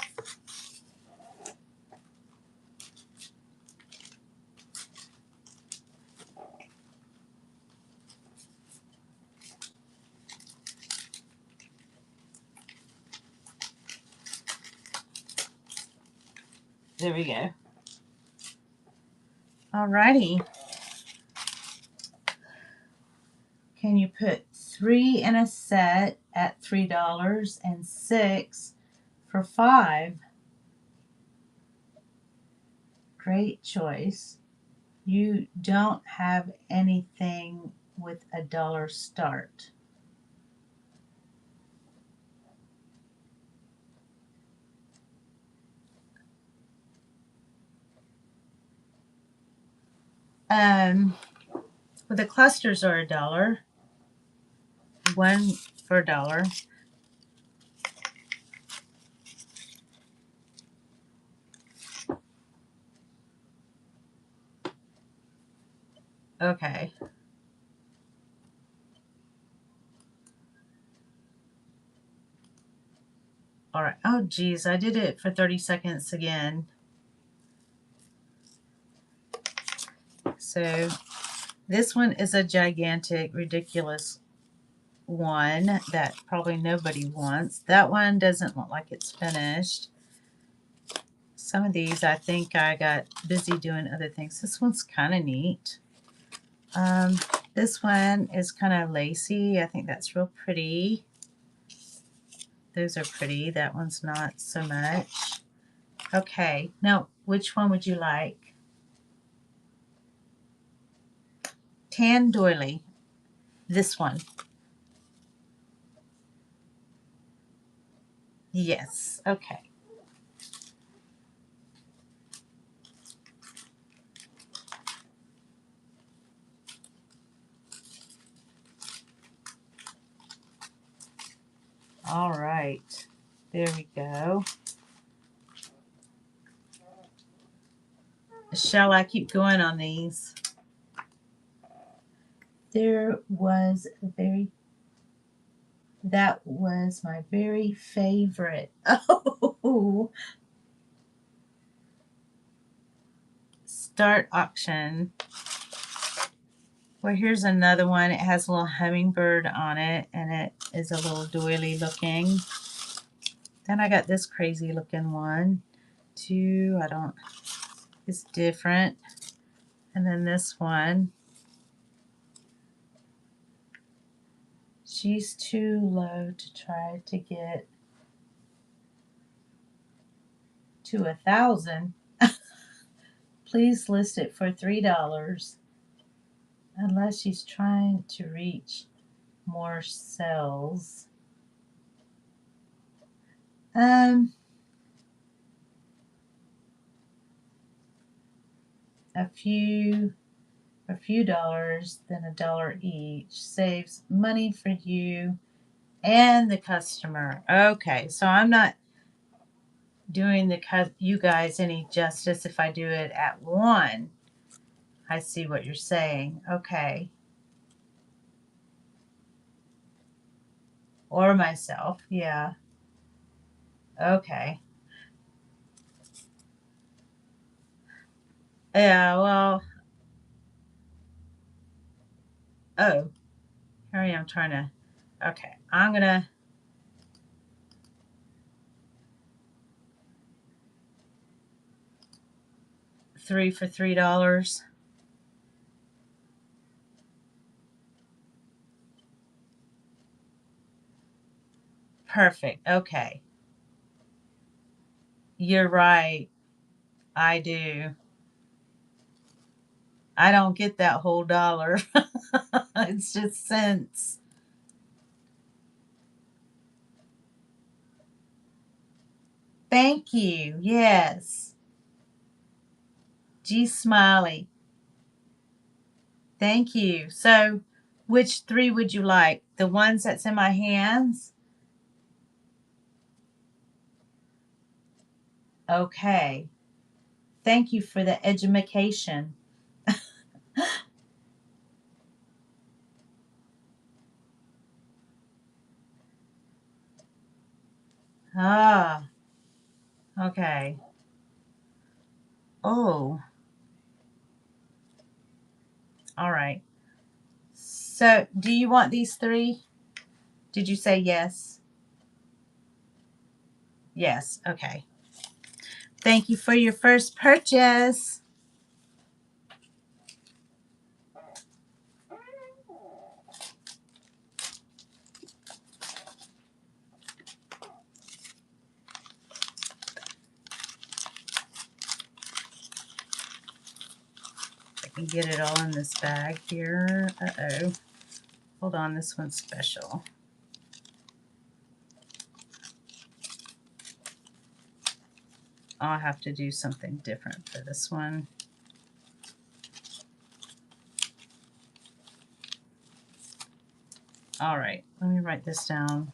There we go. Alrighty. Can you put 3 in a set at $3 and 6 for $5? Great choice. You don't have anything with a dollar start. Well, the clusters are $1. One for $1. Okay. All right. Oh, geez. I did it for 30 seconds again. So this one is a gigantic, ridiculous one that probably nobody wants. That one doesn't look like it's finished. Some of these I think I got busy doing other things. This one's kind of neat. This one is kind of lacy. I think that's real pretty. Those are pretty. That one's not so much. Okay, now which one would you like? Tan doily. This one. Yes, okay. All right, there we go. Shall I keep going on these? There was that was my very favorite. Oh, start auction. Well, here's another one. It has a little hummingbird on it, and it is a little doily looking. Then I got this crazy looking one, too. It's different. And then this one. She's too low to try to get to 1,000. Please list it for $3. Unless she's trying to reach more sales. A few dollars, then $1 each saves money for you and the customer. Okay, so I'm not doing you guys any justice if I do it at 1. I see what you're saying. Okay. Or myself, yeah. Okay. Yeah, well, oh, here I am trying to, okay, I'm gonna, 3 for $3. Perfect. Okay. You're right. I do. I don't get that whole dollar. It's just cents. Thank you. Yes. G Smiley. Thank you. So, which 3 would you like? The ones that's in my hands? Okay. Thank you for the education. Ah, okay. Oh, all right. So, do you want these 3? Did you say yes? Yes. Okay. Thank you for your first purchase. I can get it all in this bag here. Uh-oh. Hold on, this one's special. I'll have to do something different for this one. All right, let me write this down.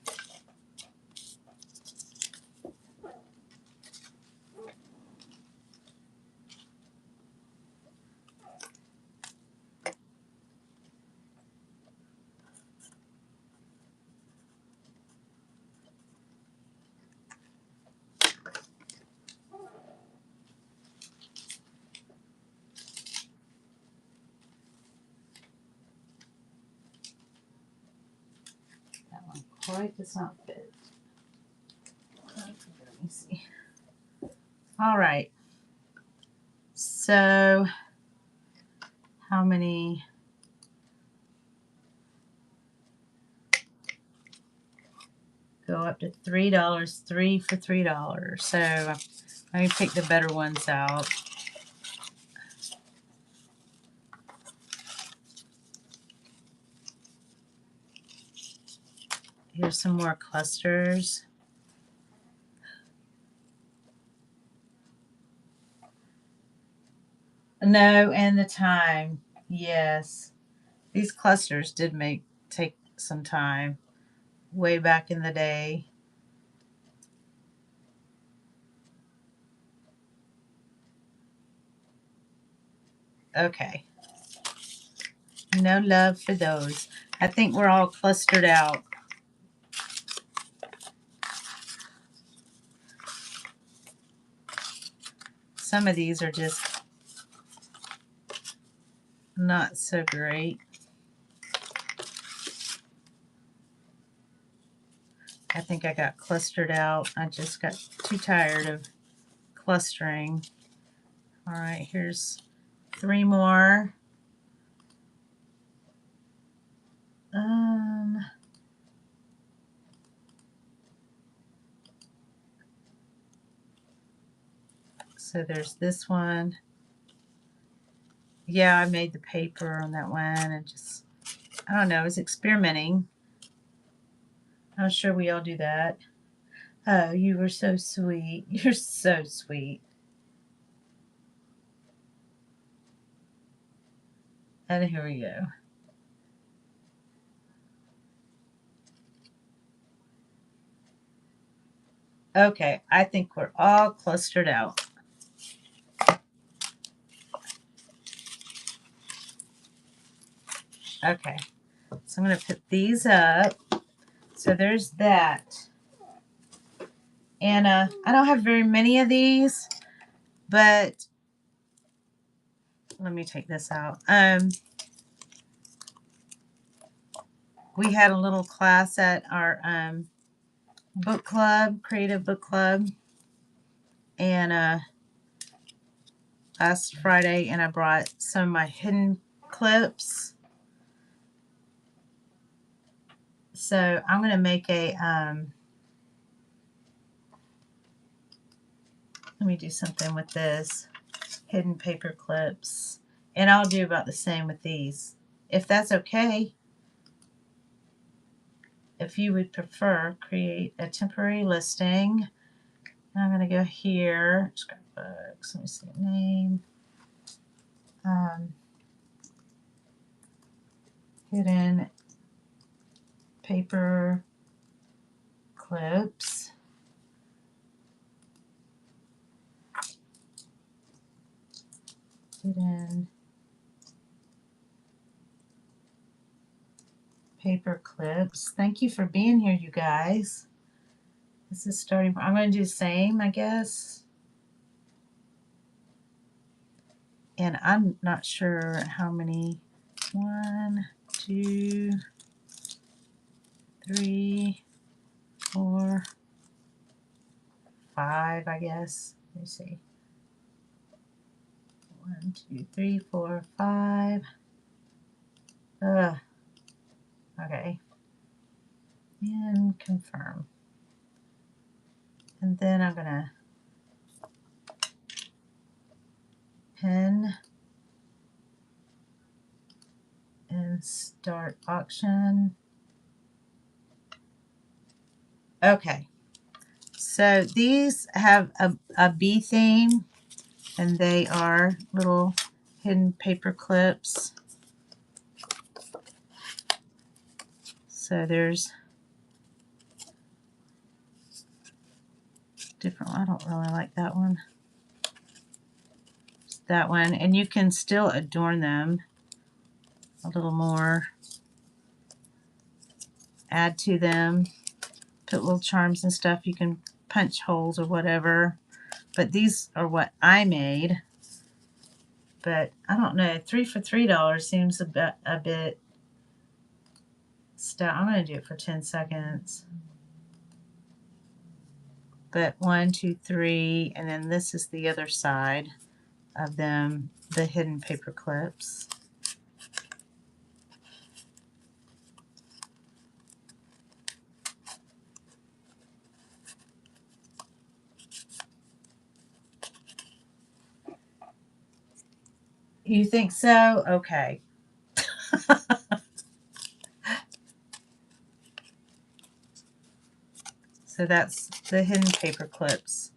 That one quite does not fit. Let me see. All right. So, how many? Go up to $3. 3 for $3. So, let me pick the better ones out. Here's some more clusters. No, and the time. Yes. These clusters did take some time way back in the day. Okay. No love for those. I think we're all clustered out. Some of these are just not so great. I think I got clustered out. I just got too tired of clustering. All right, here's 3 more. So there's this one. Yeah, I made the paper on that one and just, I don't know, I was experimenting. I'm sure we all do that. Oh, you were so sweet. You're so sweet. And here we go. Okay, I think we're all clustered out. Okay, so I'm going to put these up. So there's that. And I don't have very many of these, but let me take this out. We had a little class at our book club, creative book club, and last Friday, and I brought some of my hidden clips. So I'm going to make a, let me do something with this, hidden paper clips. And I'll do about the same with these, if that's okay. If you would prefer, create a temporary listing. I'm going to go here, scrapbooks, let me see the name. Hidden paper clips. Hidden paper clips. Thank you for being here, you guys. This is starting. I'm going to do the same, I guess. And I'm not sure how many. 1, 2, 3, 4, 5, I guess. Let me see. 1, 2, 3, 4, 5. Okay. And confirm. And then I'm going to pin and start auction. Okay. So these have a bee theme, and they are little hidden paper clips. So there's different. I don't really like that one. That one, and you can still adorn them a little more. Add to them, put little charms and stuff. You can punch holes or whatever. But these are what I made. But I don't know. 3 for $3 seems a bit stout. I'm going to do it for 10 seconds. But 1, 2, 3, and then this is the other side of them, the hidden paper clips. You think so? Okay. So that's the hidden paper clips,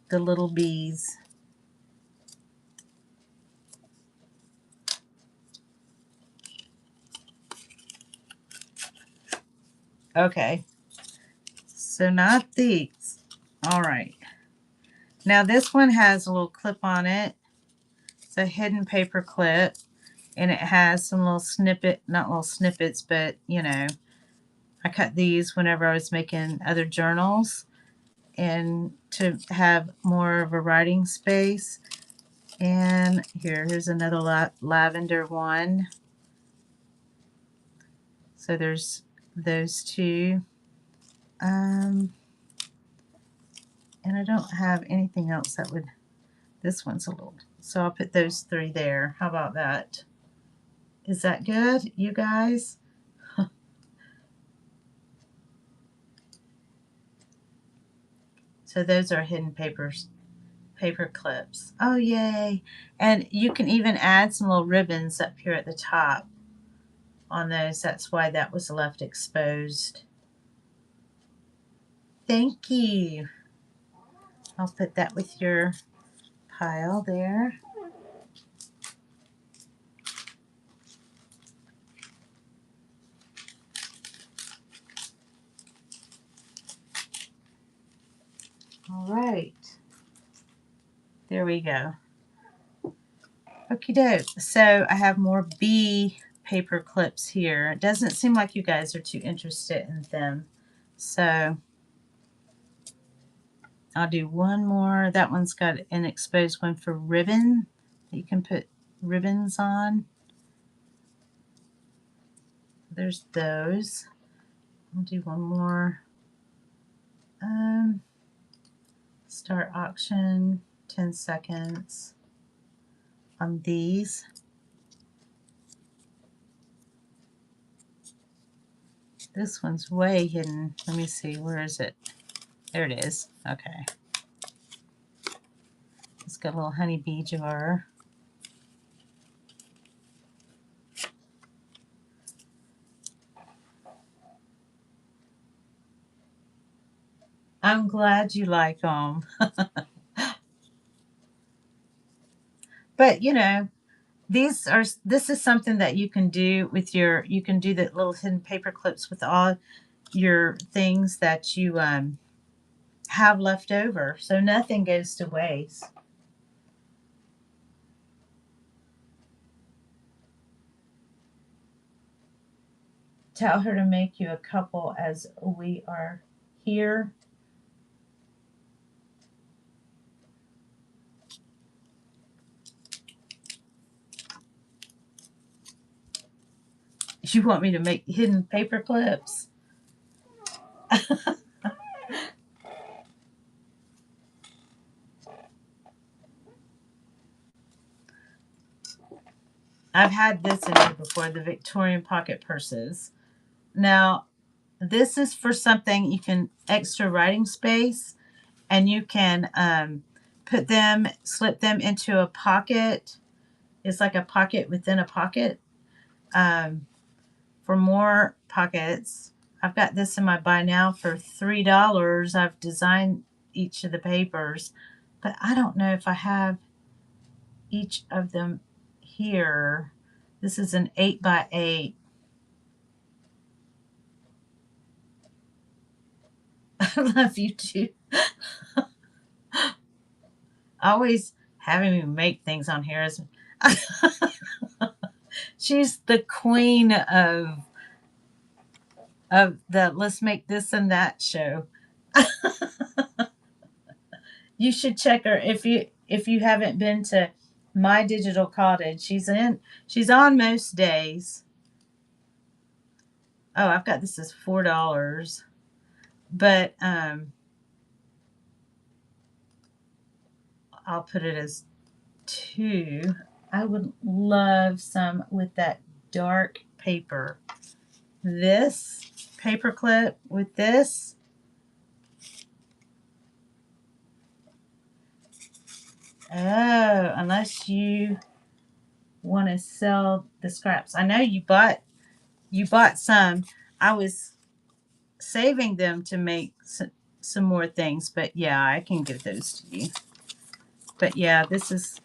the little bees. Okay. So not these. All right. Now this one has a little clip on it. It's a hidden paper clip, and it has some little not little snippets, but you know, I cut these whenever I was making other journals and to have more of a writing space. And here's another lavender one. So there's those two. And I don't have anything else that would, this one's a little, so I'll put those 3 there. How about that? Is that good, you guys? So those are hidden paper clips. Oh, yay. And you can even add some little ribbons up here at the top on those. That's why that was left exposed. Thank you. I'll put that with your pile there. All right. There we go. Okie doke. So I have more bee paper clips here. It doesn't seem like you guys are too interested in them. So I'll do one more. That one's got an exposed one for ribbon. You can put ribbons on. There's those. I'll do one more. Start auction, 10 seconds. on these. This one's way hidden. Let me see, where is it? There it is. Okay. It's got a little honeybee jar. I'm glad you like them. But you know, this is something that you can do with your, you can do the little hidden paper clips with all your things that you have left over, so nothing goes to waste. Tell her to make you a couple as we are here. You want me to make hidden paper clips? I've had this in here before, the Victorian pocket purses. Now, this is for something you can, extra writing space, and you can put them, slip them into a pocket. It's like a pocket within a pocket. For more pockets, I've got this in my buy now for $3. I've designed each of the papers, but I don't know if I have each of them here. This is an 8x8. I love you too. Always having me make things on here is she's the queen of the let's make this and that show. You should check her if you haven't been to My Digital Cottage. She's on most days. Oh, I've got this as $4, but I'll put it as 2. I would love some with that dark paper. This paper clip with this. Oh, unless you want to sell the scraps. I know you bought some. I was saving them to make some more things, but yeah, I can give those to you. But yeah, this is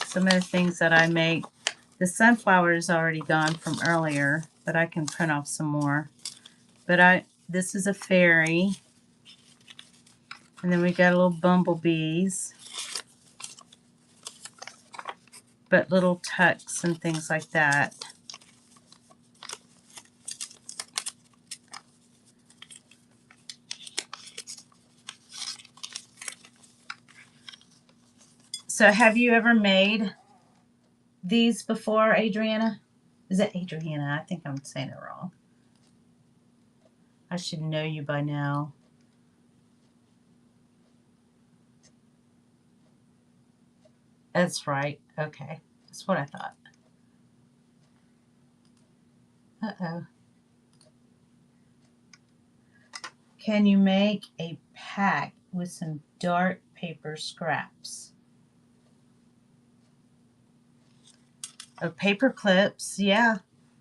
some of the things that I make. The sunflower is already gone from earlier, but I can print off some more. But this is a fairy. And then we got little bumblebees. But little tucks and things like that. So have you ever made these before, Adriana? Is it Adriana? I think I'm saying it wrong. I should know you by now. That's right. Okay. That's what I thought. Uh-oh. Can you make a pack with some dark paper scraps? Of paper clips, yeah,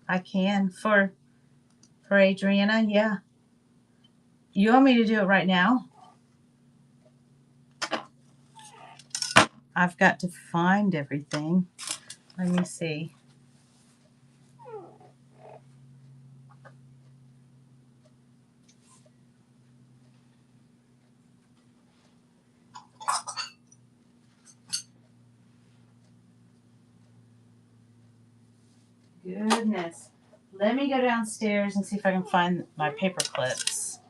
I can. For Adriana, yeah. You want me to do it right now? I've got to find everything. Let me see. Goodness. Let me go downstairs and see if I can find my paper clips.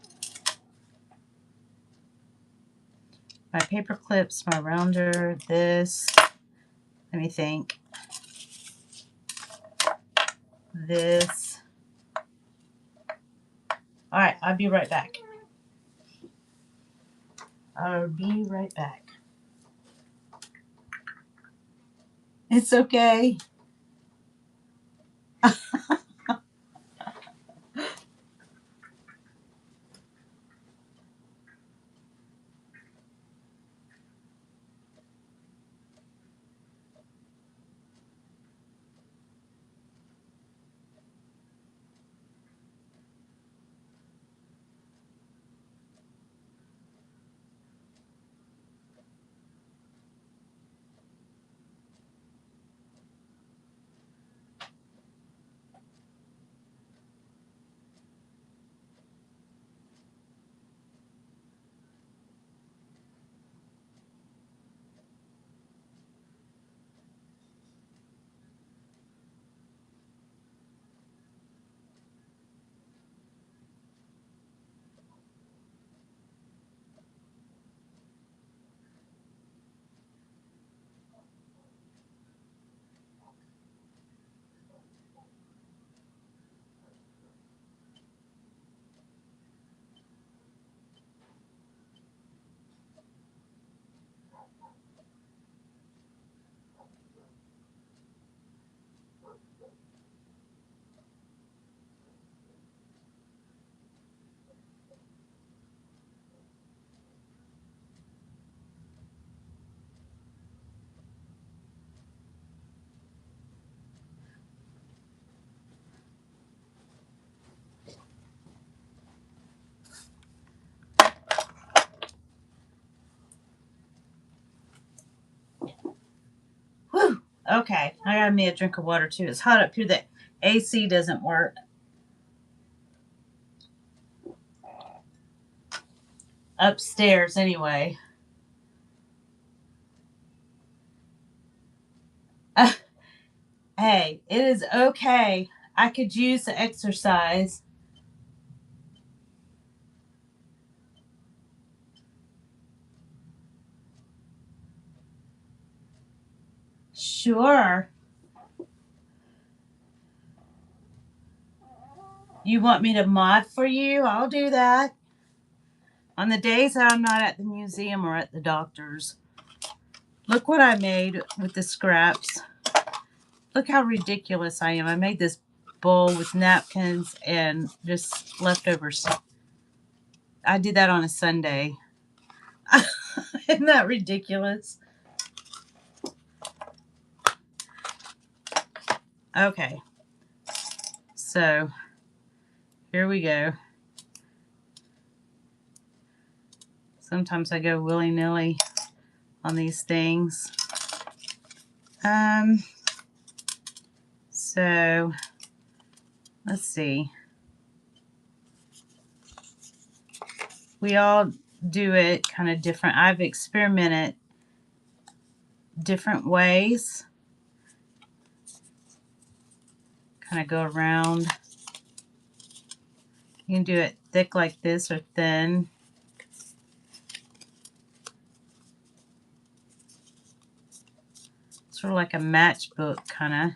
My paper clips, my rounder, this. Let me think. This. All right, I'll be right back. I'll be right back. It's okay. Whew. Okay, I got me a drink of water too. It's hot up here. The AC doesn't work. Upstairs, anyway. Hey, it is okay. I could use the exercise. Sure. You want me to mod for you? I'll do that. On the days that I'm not at the museum or at the doctor's. Look what I made with the scraps. Look how ridiculous I am. I made this bowl with napkins and just leftovers. I did that on a Sunday. Isn't that ridiculous? Okay. So, here we go. Sometimes I go willy-nilly on these things. So, let's see. We all do it kind of different. I've experimented different ways. Kind of go around. You can do it thick like this or thin. Sort of like a matchbook kind of.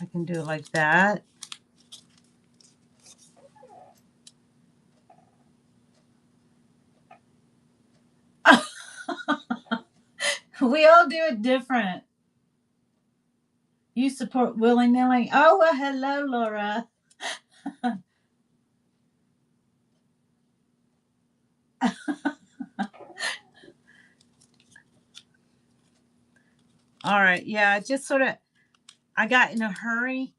I can do it like that. We all do it different. You support willy-nilly. Oh, well, hello, Laura. All right. Yeah, I just sort of, I got in a hurry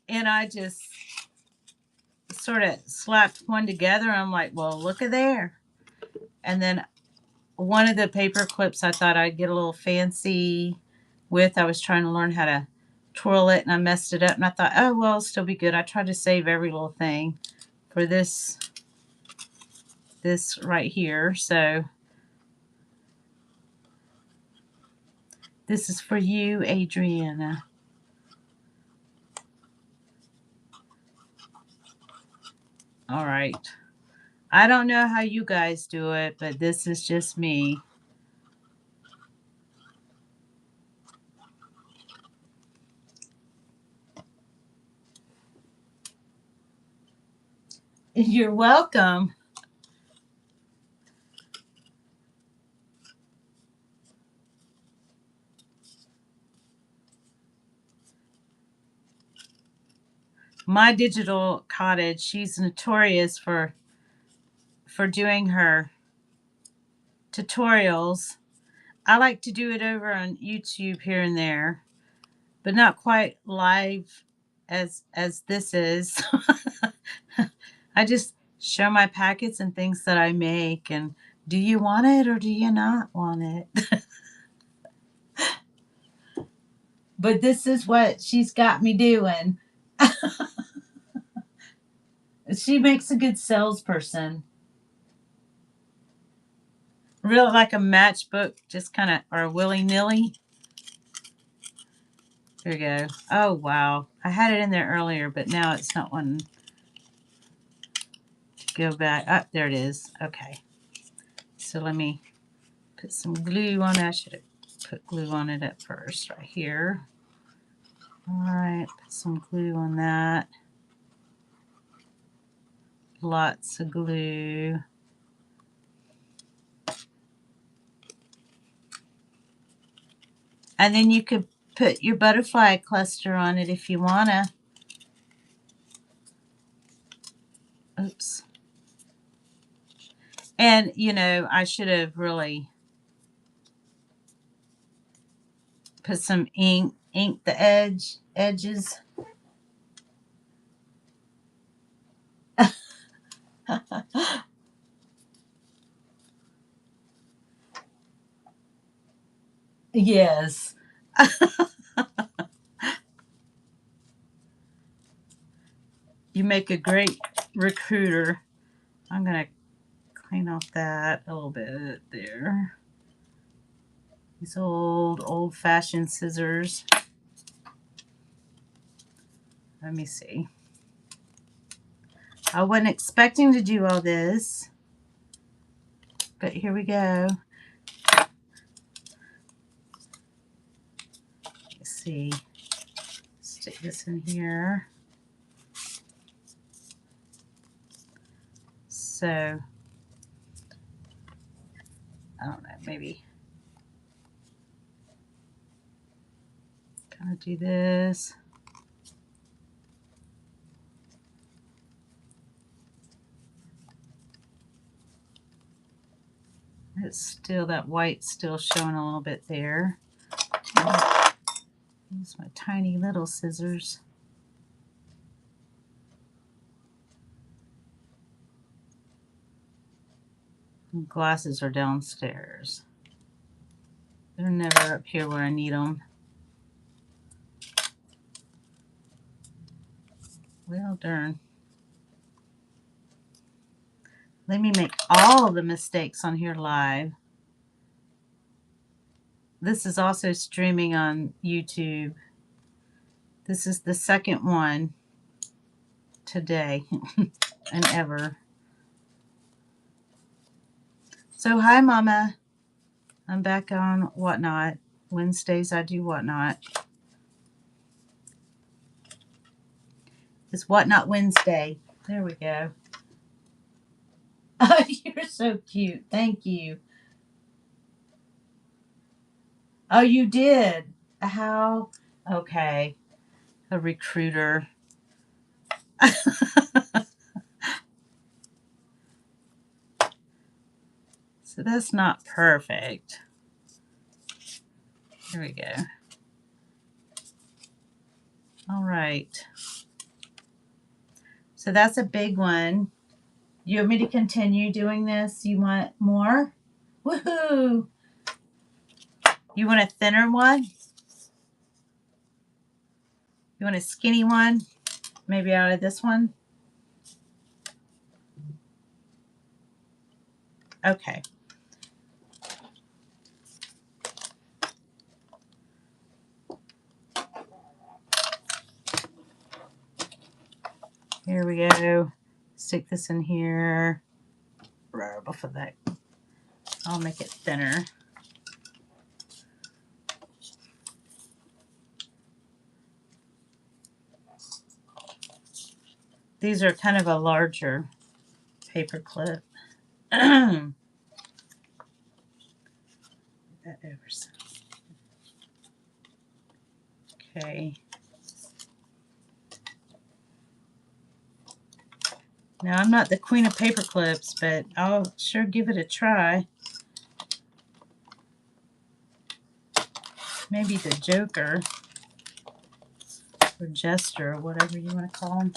and I just sort of slapped one together. I'm like, well, look at there. And then one of the paper clips I thought I'd get a little fancy with. I was trying to learn how to twirl it and I messed it up. And I thought, oh, well, it'll still be good. I tried to save every little thing for this right here. So this is for you, Adriana. All right. I don't know how you guys do it, but this is just me. You're welcome. My digital cottage, she's notorious for doing her tutorials. I like to do it over on YouTube here and there, but not quite live as this is. I just show my packets and things that I make, and do you want it or do you not want it? But this is what she's got me doing. She makes a good salesperson. Really like a matchbook, just kind of, or willy-nilly. There we go. Oh, wow. I had it in there earlier, but now it's not wanting to go back. Ah, there it is. Okay. So let me put some glue on it. I should have put glue on it at first, right here. All right, put some glue on that. Lots of glue. And then you could put your butterfly cluster on it if you wanna. Oops. And you know, I should have really put some ink the edges. Yes. You make a great recruiter. I'm gonna clean off that a little bit there. These old-fashioned scissors. Let me see. I wasn't expecting to do all this, but here we go. Let's see. Stick this in here. So, I don't know, maybe kind of do this. It's still, that white's still showing a little bit there. Use my tiny little scissors. Glasses are downstairs. They're never up here where I need them. Well, darn. Let me make all the mistakes on here live. This is also streaming on YouTube. This is the second one today and ever. So hi, Mama. I'm back on Whatnot. Wednesdays I do Whatnot. It's Whatnot Wednesday. There we go. Oh, you're so cute. Thank you. Oh, you did? How? Okay. A recruiter. So that's not perfect. Here we go. All right. So that's a big one. You want me to continue doing this? You want more? Woohoo! You want a thinner one? You want a skinny one? Maybe out of this one? Okay. Here we go. Stick this in here. Right before that, I'll make it thinner. These are kind of a larger paper clip. That over some. Okay. Now, I'm not the queen of paper clips, but I'll sure give it a try. Maybe the Joker or Jester, or whatever you want to call him.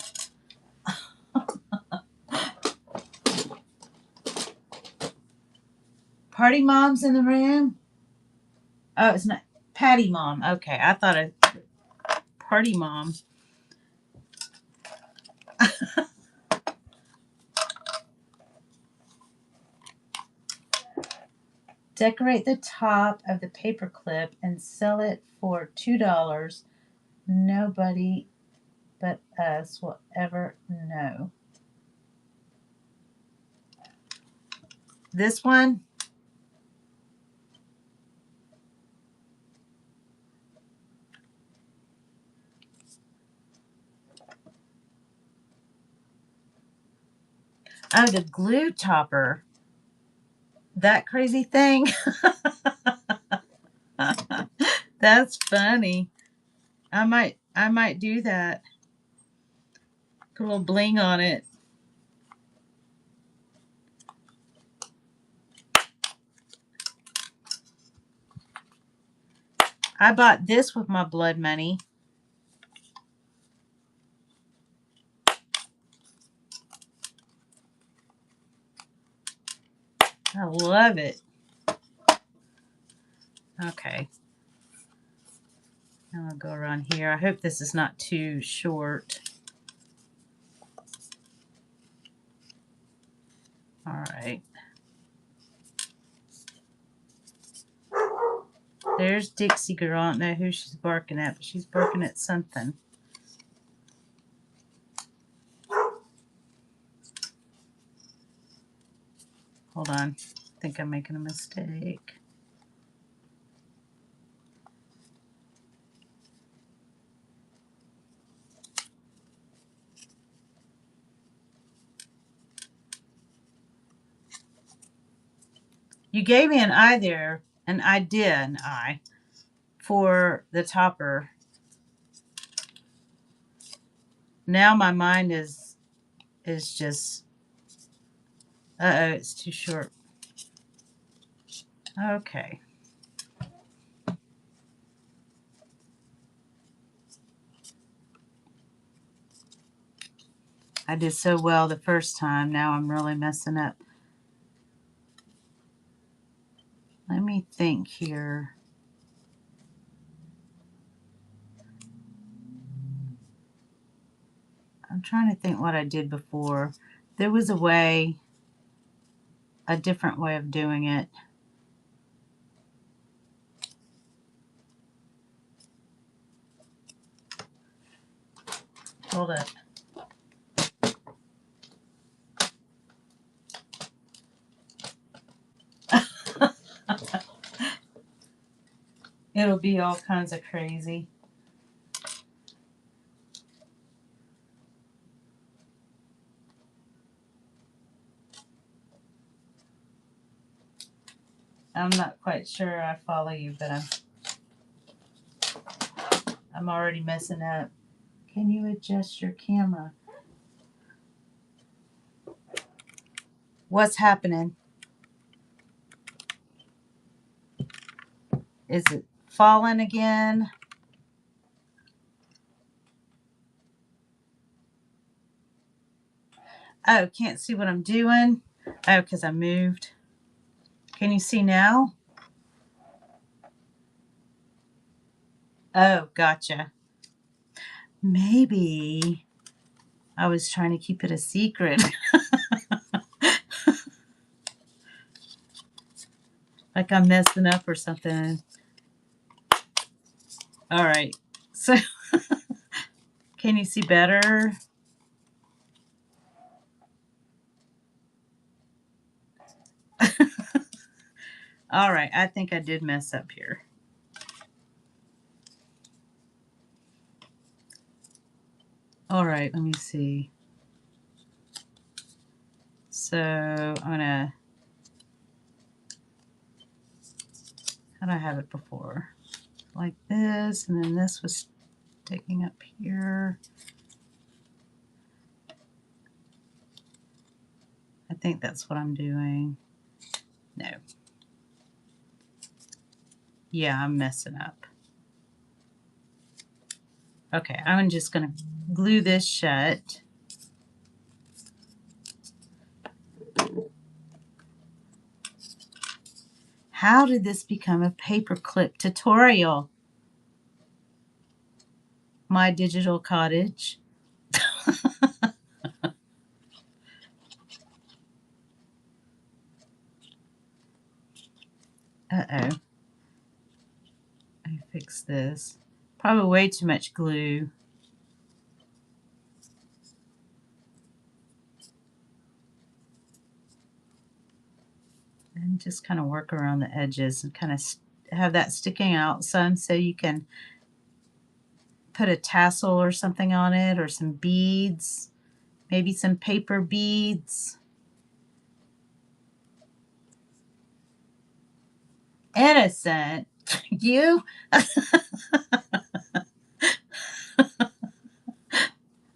Party Mom's in the room? Oh, it's not. Patty Mom. Okay, I thought a Party Mom. Decorate the top of the paper clip and sell it for $2. Nobody but us will ever know. This one? Oh, the glue topper. That crazy thing? That's funny. I might do that. Put a little bling on it. I bought this with my blood money. I love it. Okay. Now I'll go around here. I hope this is not too short. All right. There's Dixie Girl. I don't know who she's barking at, but she's barking at something. Hold on. I think I'm making a mistake. You gave me an eye there, an idea, an eye, for the topper. Now my mind is just, uh-oh, it's too short. Okay. I did so well the first time. Now I'm really messing up. Let me think here. I'm trying to think what I did before. There was a way, a different way of doing it. Hold up. It'll be all kinds of crazy. I'm not quite sure I follow you, but I'm already messing up. Can you adjust your camera? What's happening? Is it falling again? Oh, can't see what I'm doing? Oh, because I moved. Can you see now? Oh, gotcha. Maybe I was trying to keep it a secret. Like I'm messing up or something. All right. So, can you see better? All right. I think I did mess up here. All right. Let me see. So So I'm gonna, how did I have it before? Like this, and then this was sticking up here. I think that's what I'm doing. No. Yeah, I'm messing up. Okay, I'm just going to glue this shut. How did this become a paperclip tutorial? My digital cottage. Uh-oh. I fix this. Probably way too much glue. And just kind of work around the edges and kind of have that sticking out some so you can put a tassel or something on it, or some beads, maybe some paper beads. Innocent. You?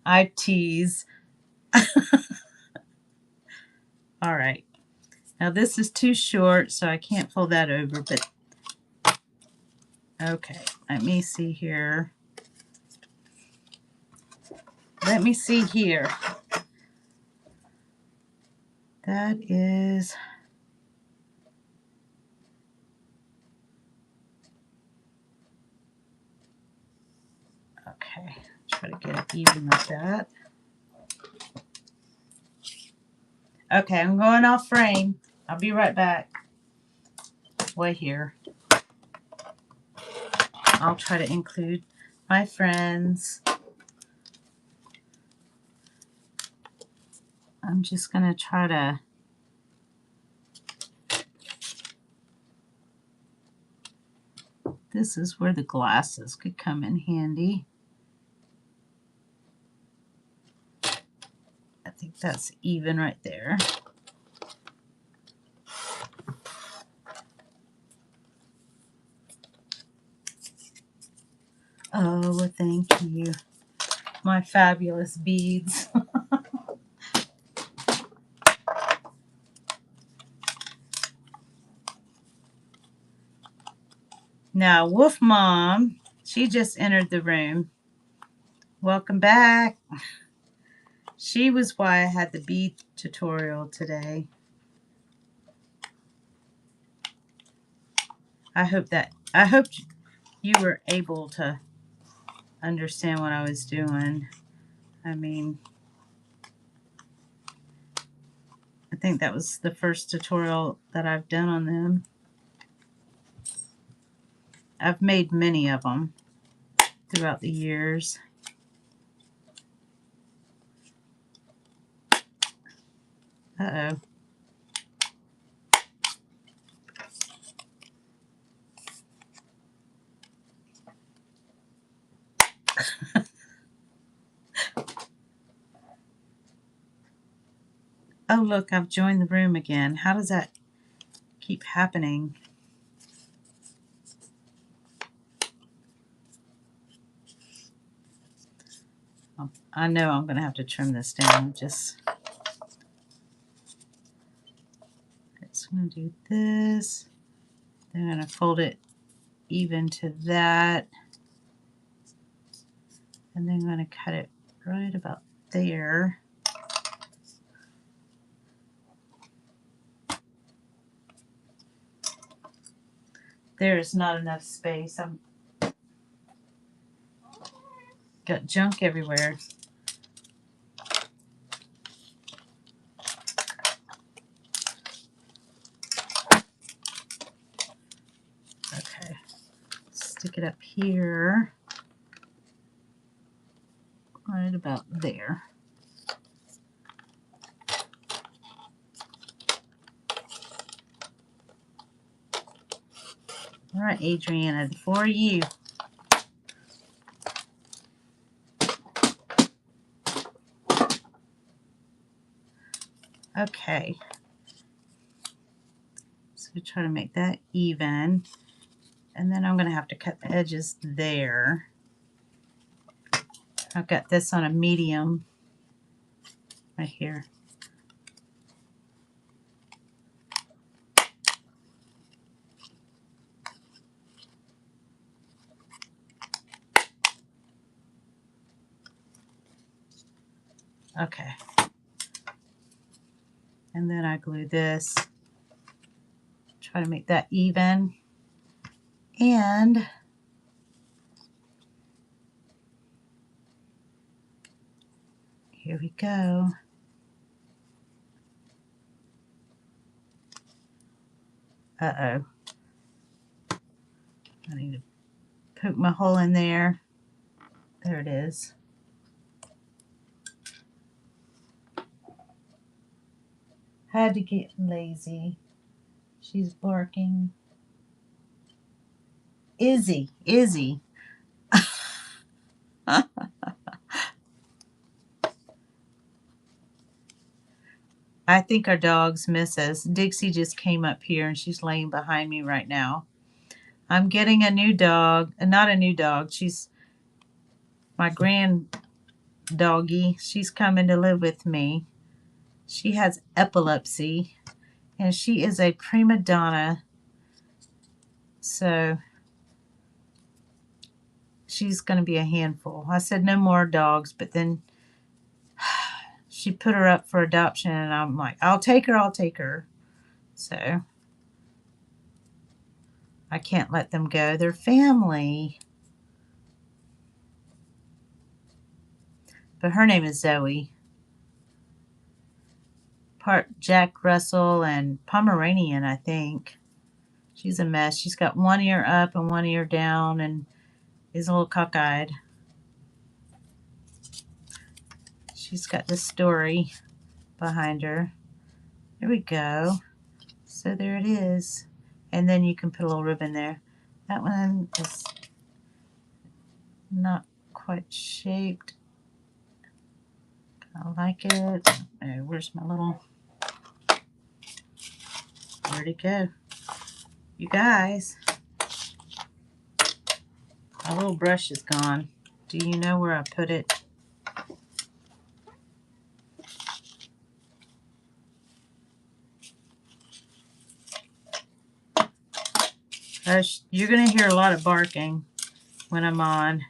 I tease. All right. Now this is too short, so I can't fold that over, but okay. Let me see here. Let me see here. That is... Okay. Try to get it even with that. Okay, I'm going off frame. I'll be right back. Wait here. I'll try to include my friends. I'm just going to try to... This is where the glasses could come in handy. I think that's even right there. Oh, well, thank you. My fabulous beads. Now, Wolf Mom, she just entered the room. Welcome back. She was why I had the bead tutorial today. I hope you were able to understand what I was doing. I mean, I think that was the first tutorial that I've done on them. I've made many of them throughout the years. Uh-oh. Oh, look, I've joined the room again. How does that keep happening? I know I'm going to have to trim this down. Just going to do this. Then I'm going to fold it even to that. And then I'm going to cut it right about there. There's not enough space. I'm got junk everywhere. Okay, stick it up here, right about there. All right, Adriana, for you. Okay. So try to make that even. And then I'm going to have to cut the edges there. I've got this on a medium right here. Okay. And then I glue this. Try to make that even. And here we go. Uh-oh. I need to poke my hole in there. There it is. Had to get lazy. She's barking. Izzy. I think our dogs miss us. Dixie just came up here and she's laying behind me right now. I'm getting a new dog. Not a new dog. She's my grand doggy. She's coming to live with me. She has epilepsy and she is a prima donna. So she's going to be a handful. I said no more dogs, but then she put her up for adoption and I'm like, I'll take her. So I can't let them go. They're family. But her name is Zoe. Part Jack Russell and Pomeranian, I think. She's a mess. She's got one ear up and one ear down and is a little cockeyed. She's got this story behind her. There we go. So there it is. And then you can put a little ribbon there. That one is not quite shaped. I like it. Oh, where's my little... Where'd it go? You guys. My little brush is gone. Do you know where I put it? You're going to hear a lot of barking when I'm on.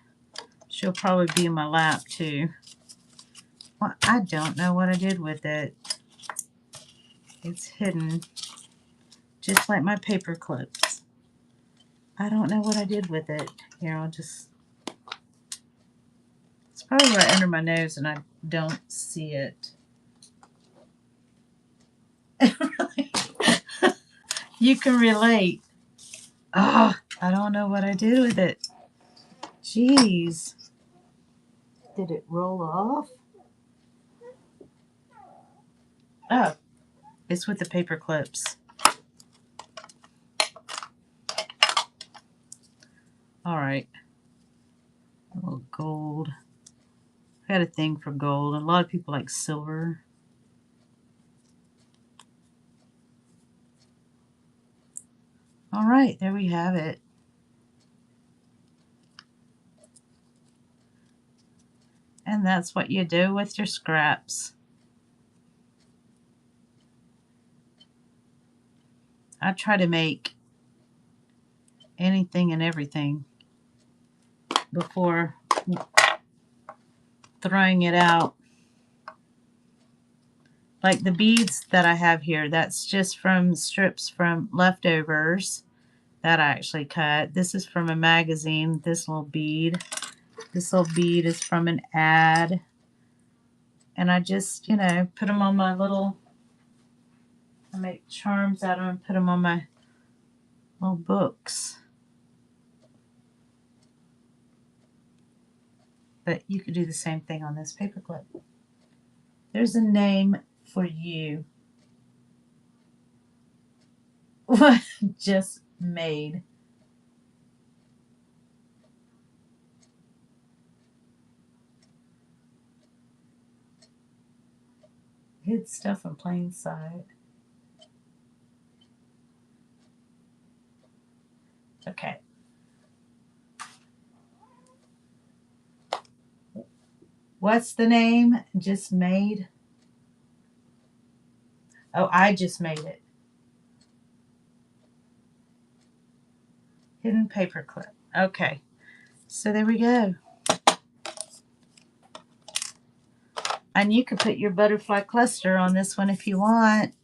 She'll probably be in my lap too. Well, I don't know what I did with it. It's hidden. Just like my paper clips. I don't know what I did with it. Here, I'll just... It's probably right under my nose and I don't see it. You can relate. Oh, I don't know what I did with it. Jeez. Did it roll off? Oh, it's with the paper clips. All right. A little gold. I got a thing for gold. A lot of people like silver. All right, there we have it. And that's what you do with your scraps. I try to make anything and everything before throwing it out. Like the beads that I have here, that's just from strips from leftovers that I actually cut. This is from a magazine, this little bead. This little bead is from an ad. And I just, you know, put them on my little, I make charms out of them and put them on my little books. But you could do the same thing on this paper clip. There's a name for you. What just made. Hid stuff in plain sight. Okay. What's the name? Just made? Oh, I just made it. Hidden paperclip. Okay. So there we go. And you could put your butterfly cluster on this one if you want.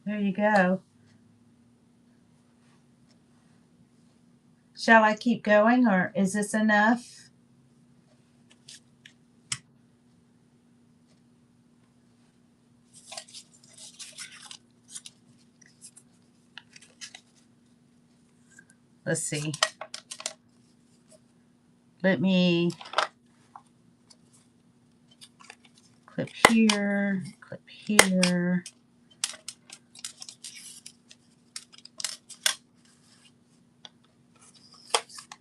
There you go. Shall I keep going, or is this enough? Let's see. Let me clip here, clip here.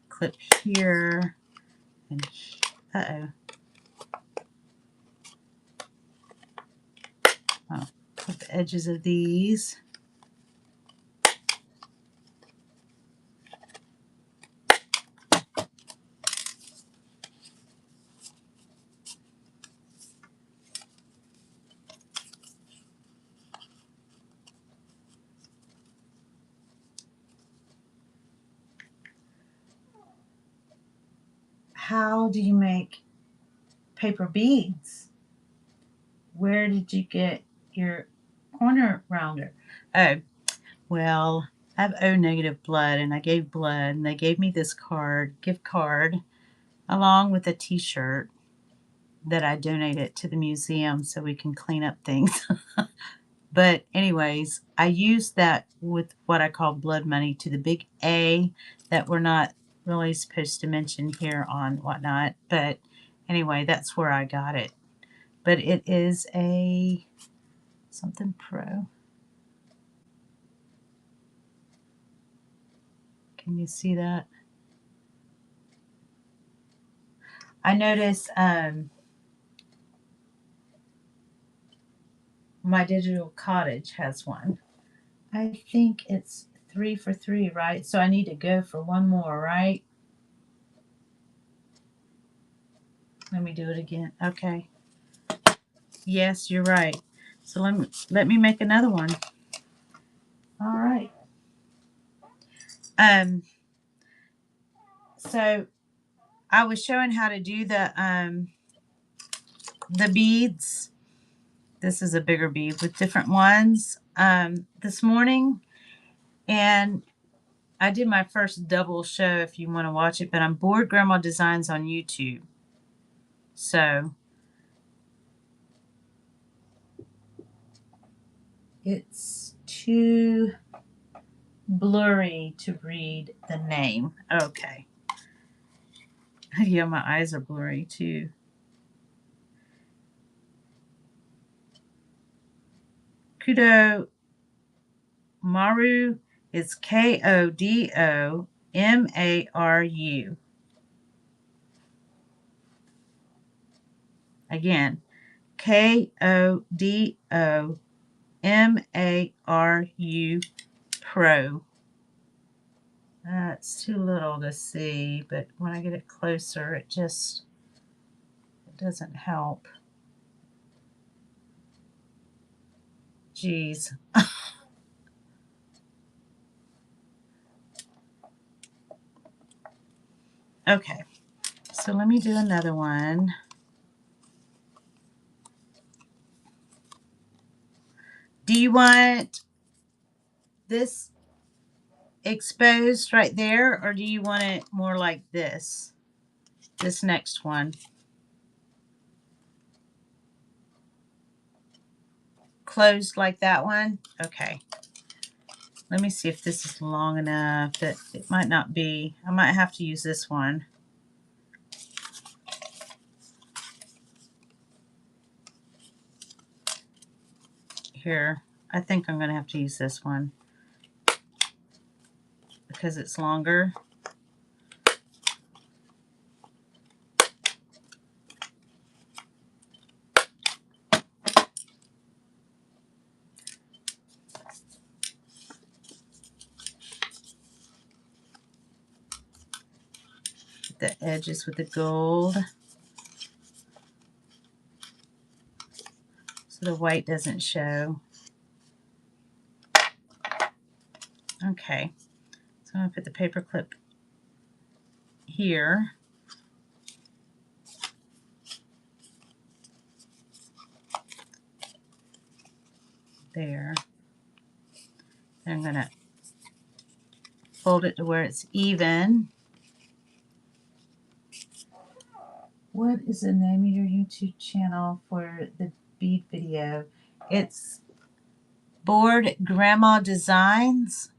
Clip here, and uh-oh. Oh, clip the edges of these. How do you make paper beads? Where did you get your corner rounder? Oh, well, I have O negative blood, and I gave blood, and they gave me this card, gift card, along with a t-shirt that I donated to the museum so we can clean up things. But anyways, I used that with what I call blood money to the big A that we're not really supposed to mention here on whatnot. But anyway, that's where I got it. But it is a something pro. Can you see that? I noticed my digital cottage has one. I think it's 3 for 3, right? So I need to go for one more, right? Let me do it again. Okay. Yes, you're right. So let me make another one. All right. So I was showing how to do the beads. This is a bigger bead with different ones this morning, and I did my first double show if you want to watch it, but I'm Bored Grandma Designs on YouTube. So it's too blurry to read the name. Okay. Yeah, my eyes are blurry too. Kodo Maru is Kodomaru. Again, Kodomaru Pro. It's too little to see, but when I get it closer, it doesn't help. Geez. Okay, so let me do another one. Do you want this exposed right there, or do you want it more like this? This next one. Closed like that one? Okay. Let me see if this is long enough. That it might not be. I might have to use this one. Here. I think I'm going to have to use this one because it's longer. the edges with the gold so the white doesn't show. Okay, so I'm going to put the paper clip here. There. And I'm going to fold it to where it's even. What is the name of your YouTube channel for the bead video? It's Bored Grandma Designs.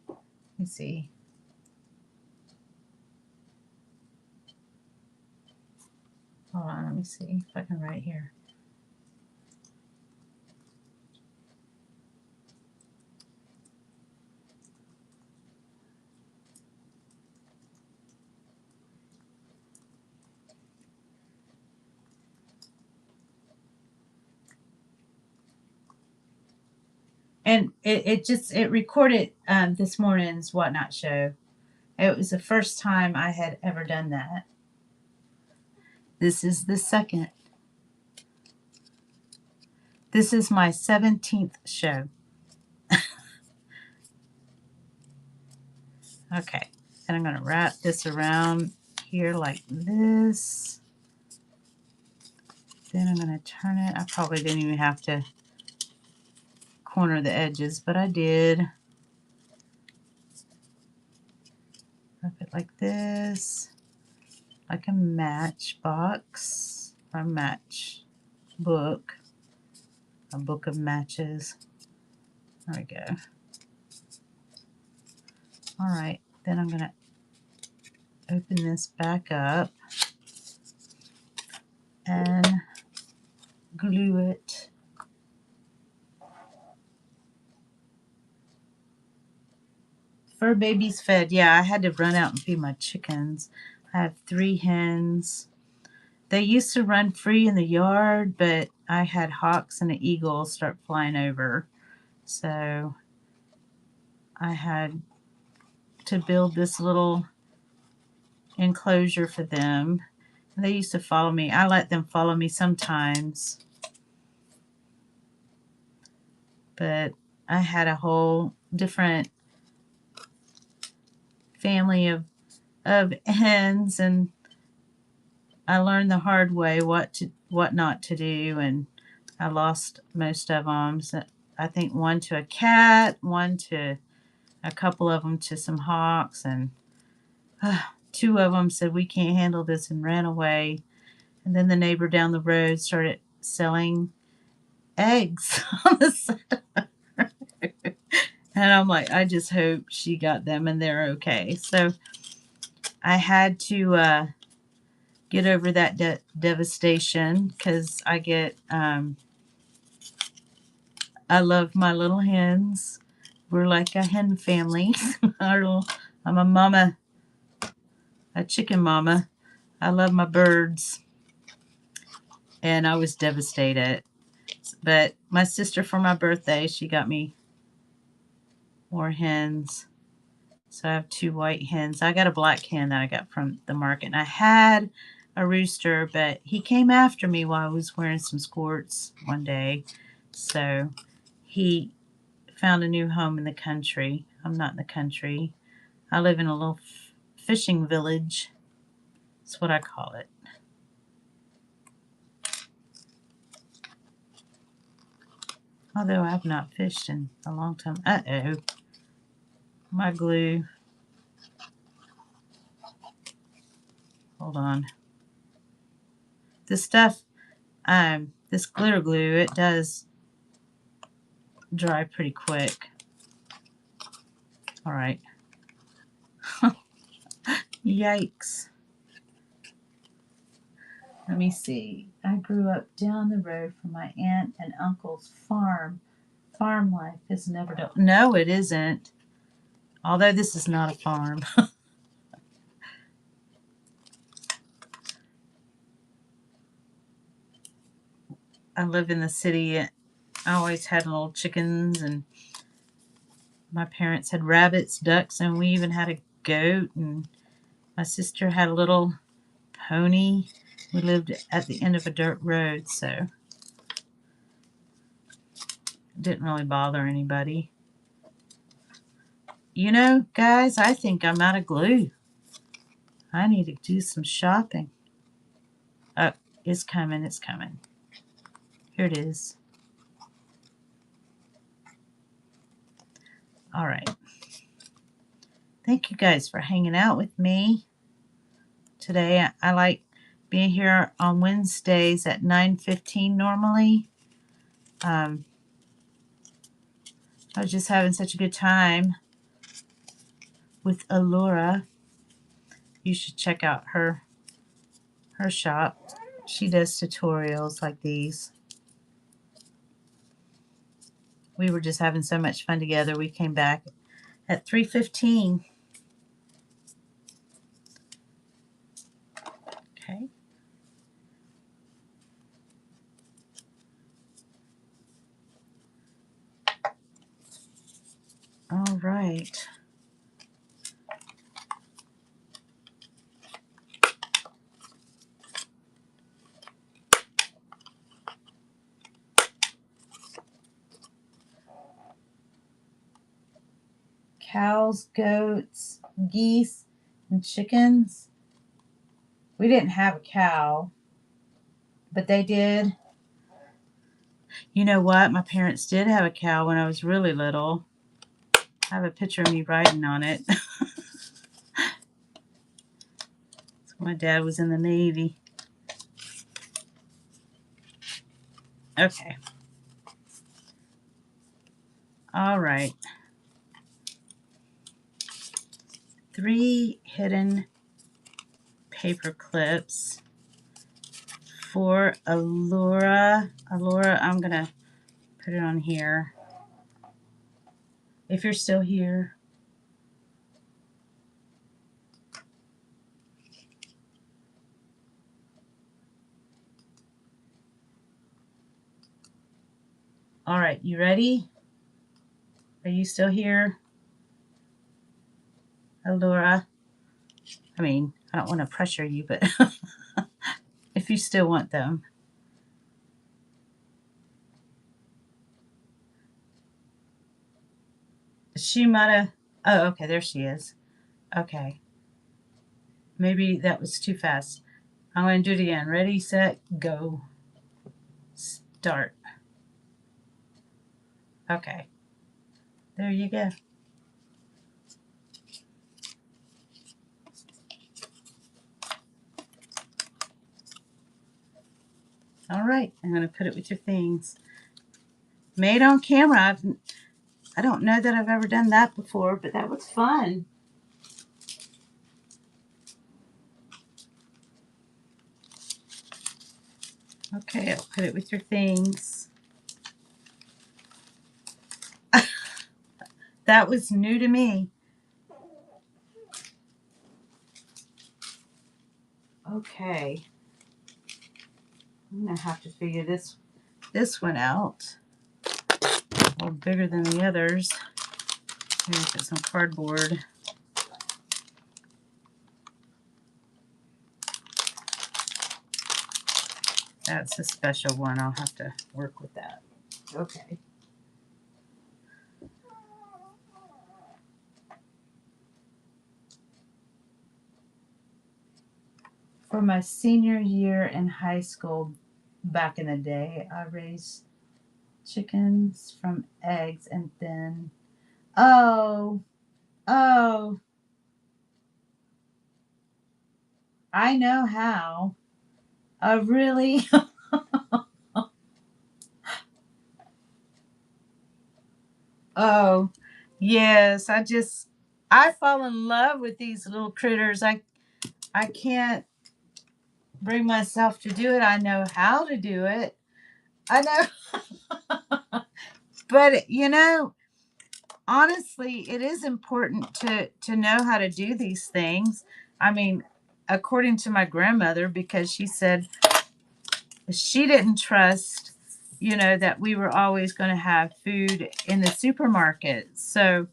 Let me see. Hold on, let me see if I can write here. And it recorded this morning's Whatnot show. It was the first time I had ever done that. This is the second. This is my 17th show. Okay, and I'm going to wrap this around here like this. Then I'm going to turn it. I probably didn't even have to corner the edges, but I did. Wrap it like this, like a matchbox or match book, a book of matches. There we go. All right, then I'm going to open this back up and glue it. Fur babies fed. Yeah, I had to run out and feed my chickens. I have 3 hens. They used to run free in the yard, but I had hawks and an eagle start flying over. So I had to build this little enclosure for them. And they used to follow me. I let them follow me sometimes. But I had a whole different family of hens, and I learned the hard way what not to do, and I lost most of them. So I think one to a cat, one to a couple of them to some hawks, and 2 of them said we can't handle this and ran away. And then the neighbor down the road started selling eggs on the side of the road. And I'm like, I just hope she got them and they're okay. So I had to get over that devastation because I love my little hens. We're like a hen family. I'm a mama, a chicken mama. I love my birds. And I was devastated. But my sister, for my birthday, she got me more hens. So I have 2 white hens. I got a black hen that I got from the market. And I had a rooster, but he came after me while I was wearing some skirts one day. So he found a new home in the country. I'm not in the country. I live in a little fishing village. That's what I call it. Although I have not fished in a long time. Uh-oh. My glue. Hold on. This stuff, this glitter glue, it does dry pretty quick. All right. Yikes. Let me see. I grew up down the road from my aunt and uncle's farm. Farm life is never dull. No, it isn't. Although this is not a farm. I live in the city. I always had little chickens, and My parents had rabbits, ducks, and we even had a goat. And my sister had a little pony. We lived at the end of a dirt road, so it didn't really bother anybody. You know, guys, I think I'm out of glue. I need to do some shopping. Oh, it's coming, it's coming. Here it is. All right. Thank you guys for hanging out with me today. I like being here on Wednesdays at 9:15 normally. I was just having such a good time with Allura. You should check out her shop. She does tutorials like these. We were just having so much fun together. We came back at 3:15. Okay. All right. Cows, goats, geese, and chickens. We didn't have a cow, but they did. You know what? My parents did have a cow when I was really little. I have a picture of me riding on it. My dad was in the Navy. Okay. All right. 3 hidden paper clips for Allura. Allura, I'm going to put it on here. If you're still here. All right, you ready? Are you still here? Allura? I mean, I don't want to pressure you, but if you still want them. She might have... Oh, okay, there she is. Okay. Maybe that was too fast. I'm going to do it again. Ready, set, go. Start. Okay. There you go. All right. I'm going to put it with your things. Made on camera. I don't know that I've ever done that before, but that was fun. Okay, I'll put it with your things. That was new to me. Okay. I'm going to have to figure this one out. A little bigger than the others. Maybe put some cardboard. That's a special one. I'll have to work with that. Okay. For my senior year in high school, back in the day, I raised chickens from eggs and then... Oh, I know how. Really? Oh, yes. I fall in love with these little critters. I can't bring myself to do it. I know how to do it. I know. But, you know, honestly, it is important to know how to do these things. I mean, according to my grandmother, because she said she didn't trust, you know, that we were always going to have food in the supermarket. So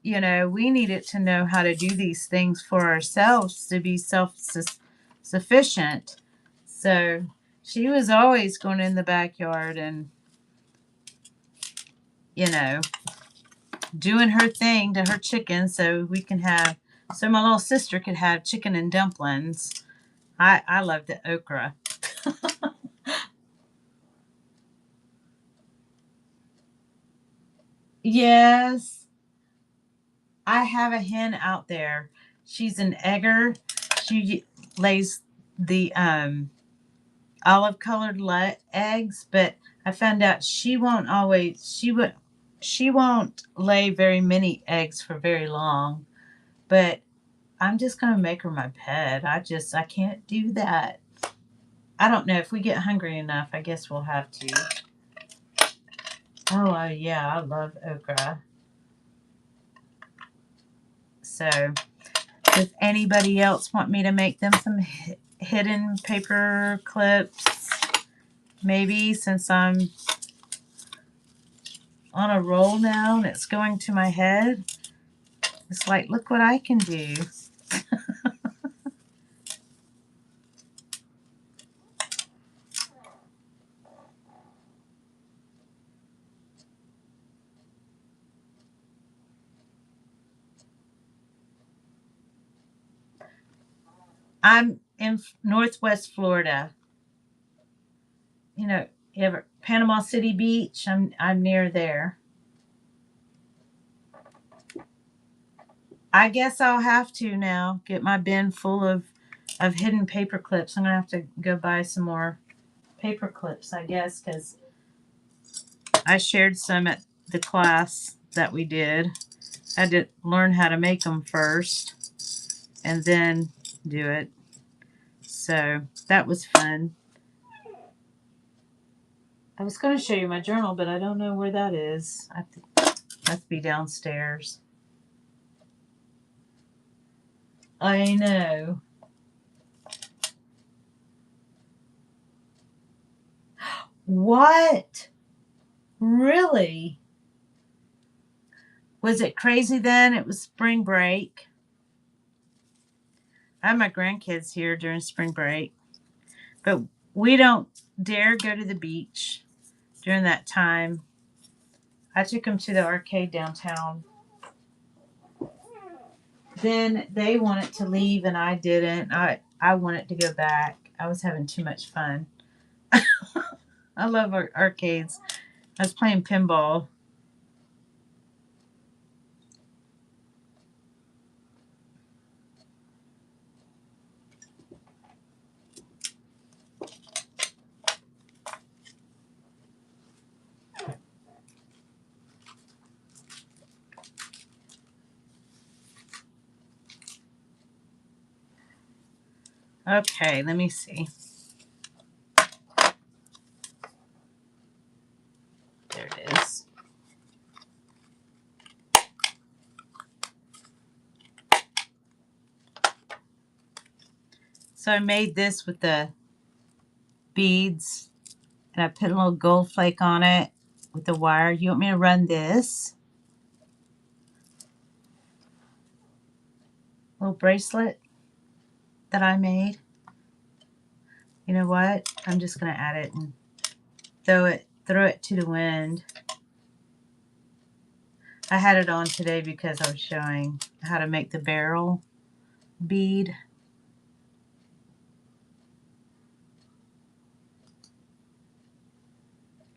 you know, we needed to know how to do these things for ourselves to be self-sufficient. So she was always going in the backyard and, you know, doing her thing to her chicken so we can have, so my little sister could have chicken and dumplings. I love the okra. Yes, I have a hen out there. She's an egger. She lays the olive colored eggs, but I found out she won't lay very many eggs for very long. But I'm just gonna make her my pet. I can't do that. I don't know if we get hungry enough. I guess we'll have to. Oh yeah, I love okra. So, does anybody else want me to make them some hidden paper clips? Maybe, since I'm on a roll now and it's going to my head. It's like, look what I can do. I'm in Northwest Florida. You know, you have Panama City Beach. I'm near there. I guess I'll have to now get my bin full of hidden paper clips. I'm gonna have to go buy some more paper clips, I guess, because I shared some at the class that we did. I had to learn how to make them first and then do it. So that was fun. I was going to show you my journal, but I don't know where that is. I think it must be downstairs. I know. What? Really? Was it crazy then? It was spring break. I had my grandkids here during spring break, but we don't dare go to the beach during that time. I took them to the arcade downtown. Then they wanted to leave and I didn't. I wanted to go back. I was having too much fun. I love arcades. I was playing pinball. Okay, let me see. There it is. So I made this with the beads and I put a little gold flake on it with the wire. You want me to run this little bracelet that I made? You know what? I'm just going to add it and throw it to the wind. I had it on today because I was showing how to make the barrel bead.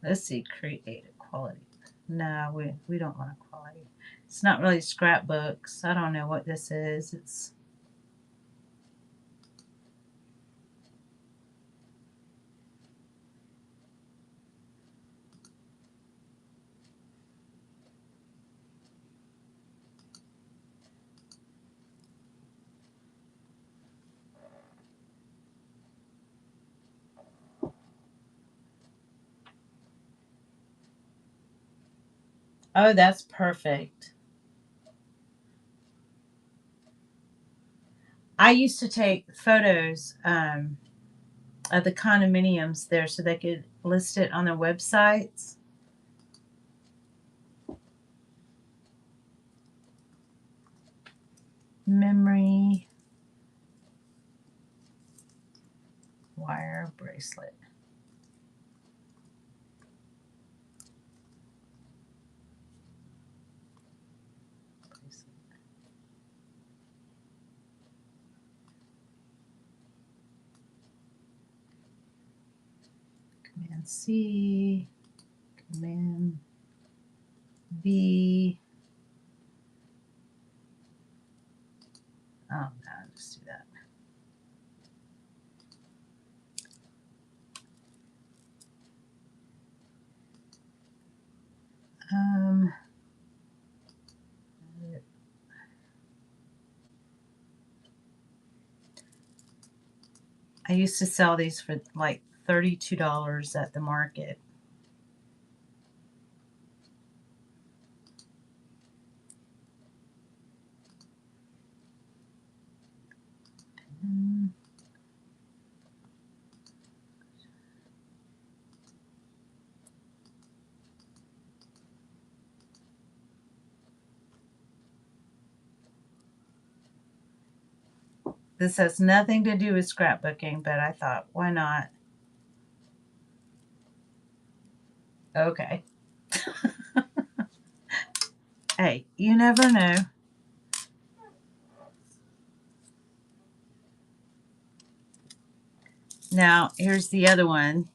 Let's see, create quality. No, we don't want a quality. It's not really scrapbooks. I don't know what this is. It's oh, that's perfect. I used to take photos of the condominiums there so they could list it on their websites. memory wire bracelet. Command C, Command V. Oh, no, just do that. I used to sell these for like $32 at the market. This has nothing to do with scrapbooking, but I thought, why not? Okay. Hey, you never know. Now, here's the other one.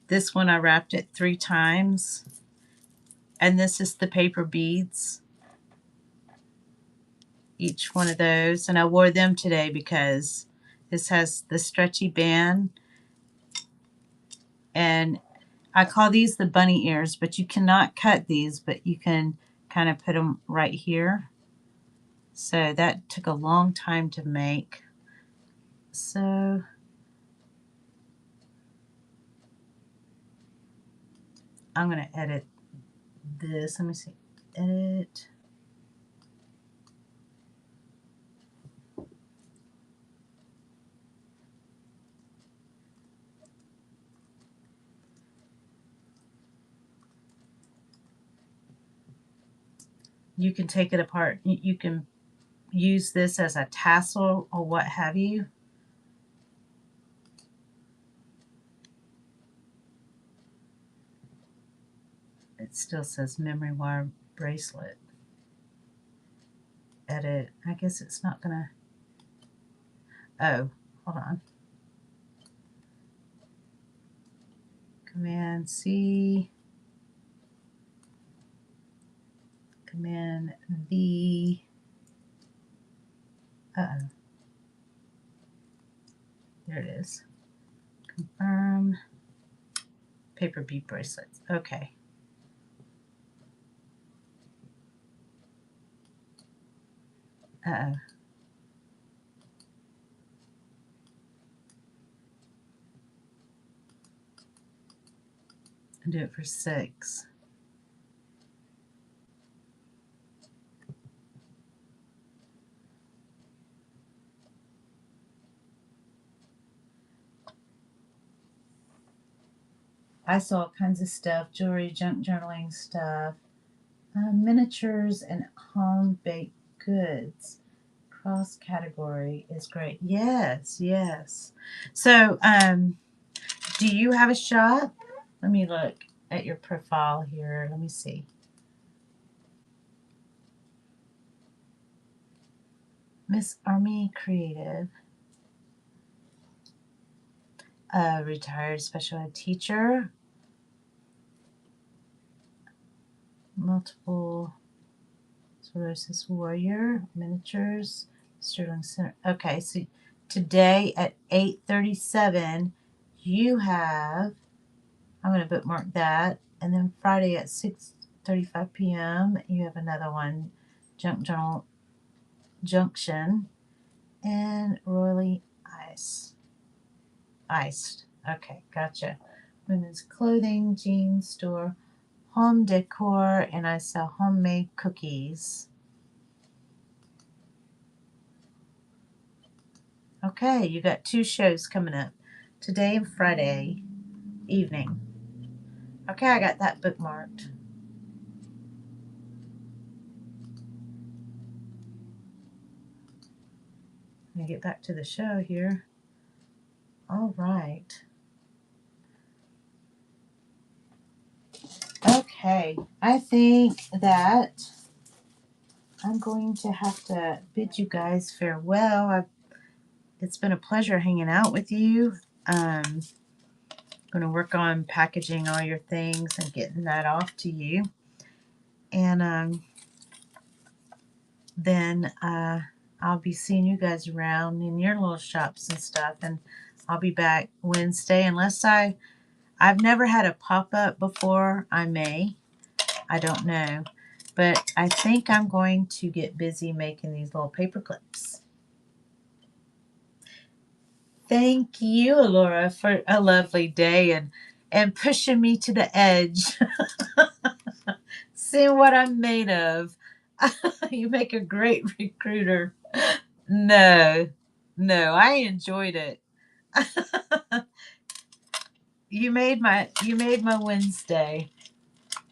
This one I wrapped it 3 times. And this is the paper beads. Each one of those. And I wore them today because this has the stretchy band. And I call these the bunny ears, but you cannot cut these, but you can kind of put them right here. So that took a long time to make. So I'm going to edit this. Let me see. Edit. You can take it apart. You can use this as a tassel or what have you. It still says memory wire bracelet. Edit. I guess it's not gonna. Oh, hold on. Command C. Command V. Uh-oh. There it is. Confirm. Paper bead bracelets. Okay. Uh-oh. And do it for 6. I saw all kinds of stuff, jewelry, junk journaling stuff, miniatures, and home baked goods. Cross category is great. Yes, yes. So, do you have a shop? Let me look at your profile here. Let me see. Miss Army Creative. Retired special ed teacher. Multiple sclerosis warrior. Miniatures. Sterling Center. Okay, so today at 8:37, you have, I'm going to bookmark that, and then Friday at 6:35 p.m. you have another one, Junk Journal Junction, and Royally Iced. Okay, gotcha. Women's clothing, jeans store, home decor, and I sell homemade cookies. Okay, you got 2 shows coming up, today and Friday evening. Okay, I got that bookmarked. Let me get back to the show here. All right. Okay, I think that I'm going to have to bid you guys farewell. It's been a pleasure hanging out with you. I'm going to work on packaging all your things and getting that off to you. And then I'll be seeing you guys around in your little shops and stuff. And I'll be back Wednesday unless I've never had a pop-up before. I may. I don't know. But I think I'm going to get busy making these little paper clips. Thank you, Laura, for a lovely day and pushing me to the edge. Seeing what I'm made of. You make a great recruiter. No, no, I enjoyed it. You made my Wednesday.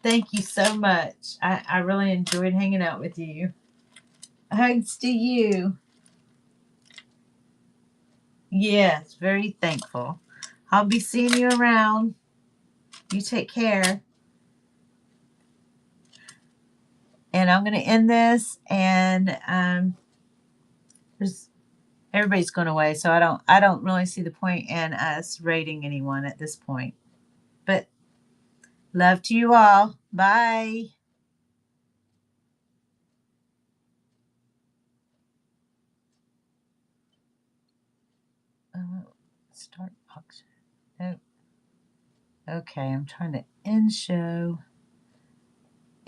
Thank you so much. I really enjoyed hanging out with you. Hugs to you. Yes, very thankful. I'll be seeing you around. You take care. And I'm going to end this. And everybody's going away, so I don't really see the point in us rating anyone at this point. But love to you all. Bye. Start auction. Oh, okay, I'm trying to end show.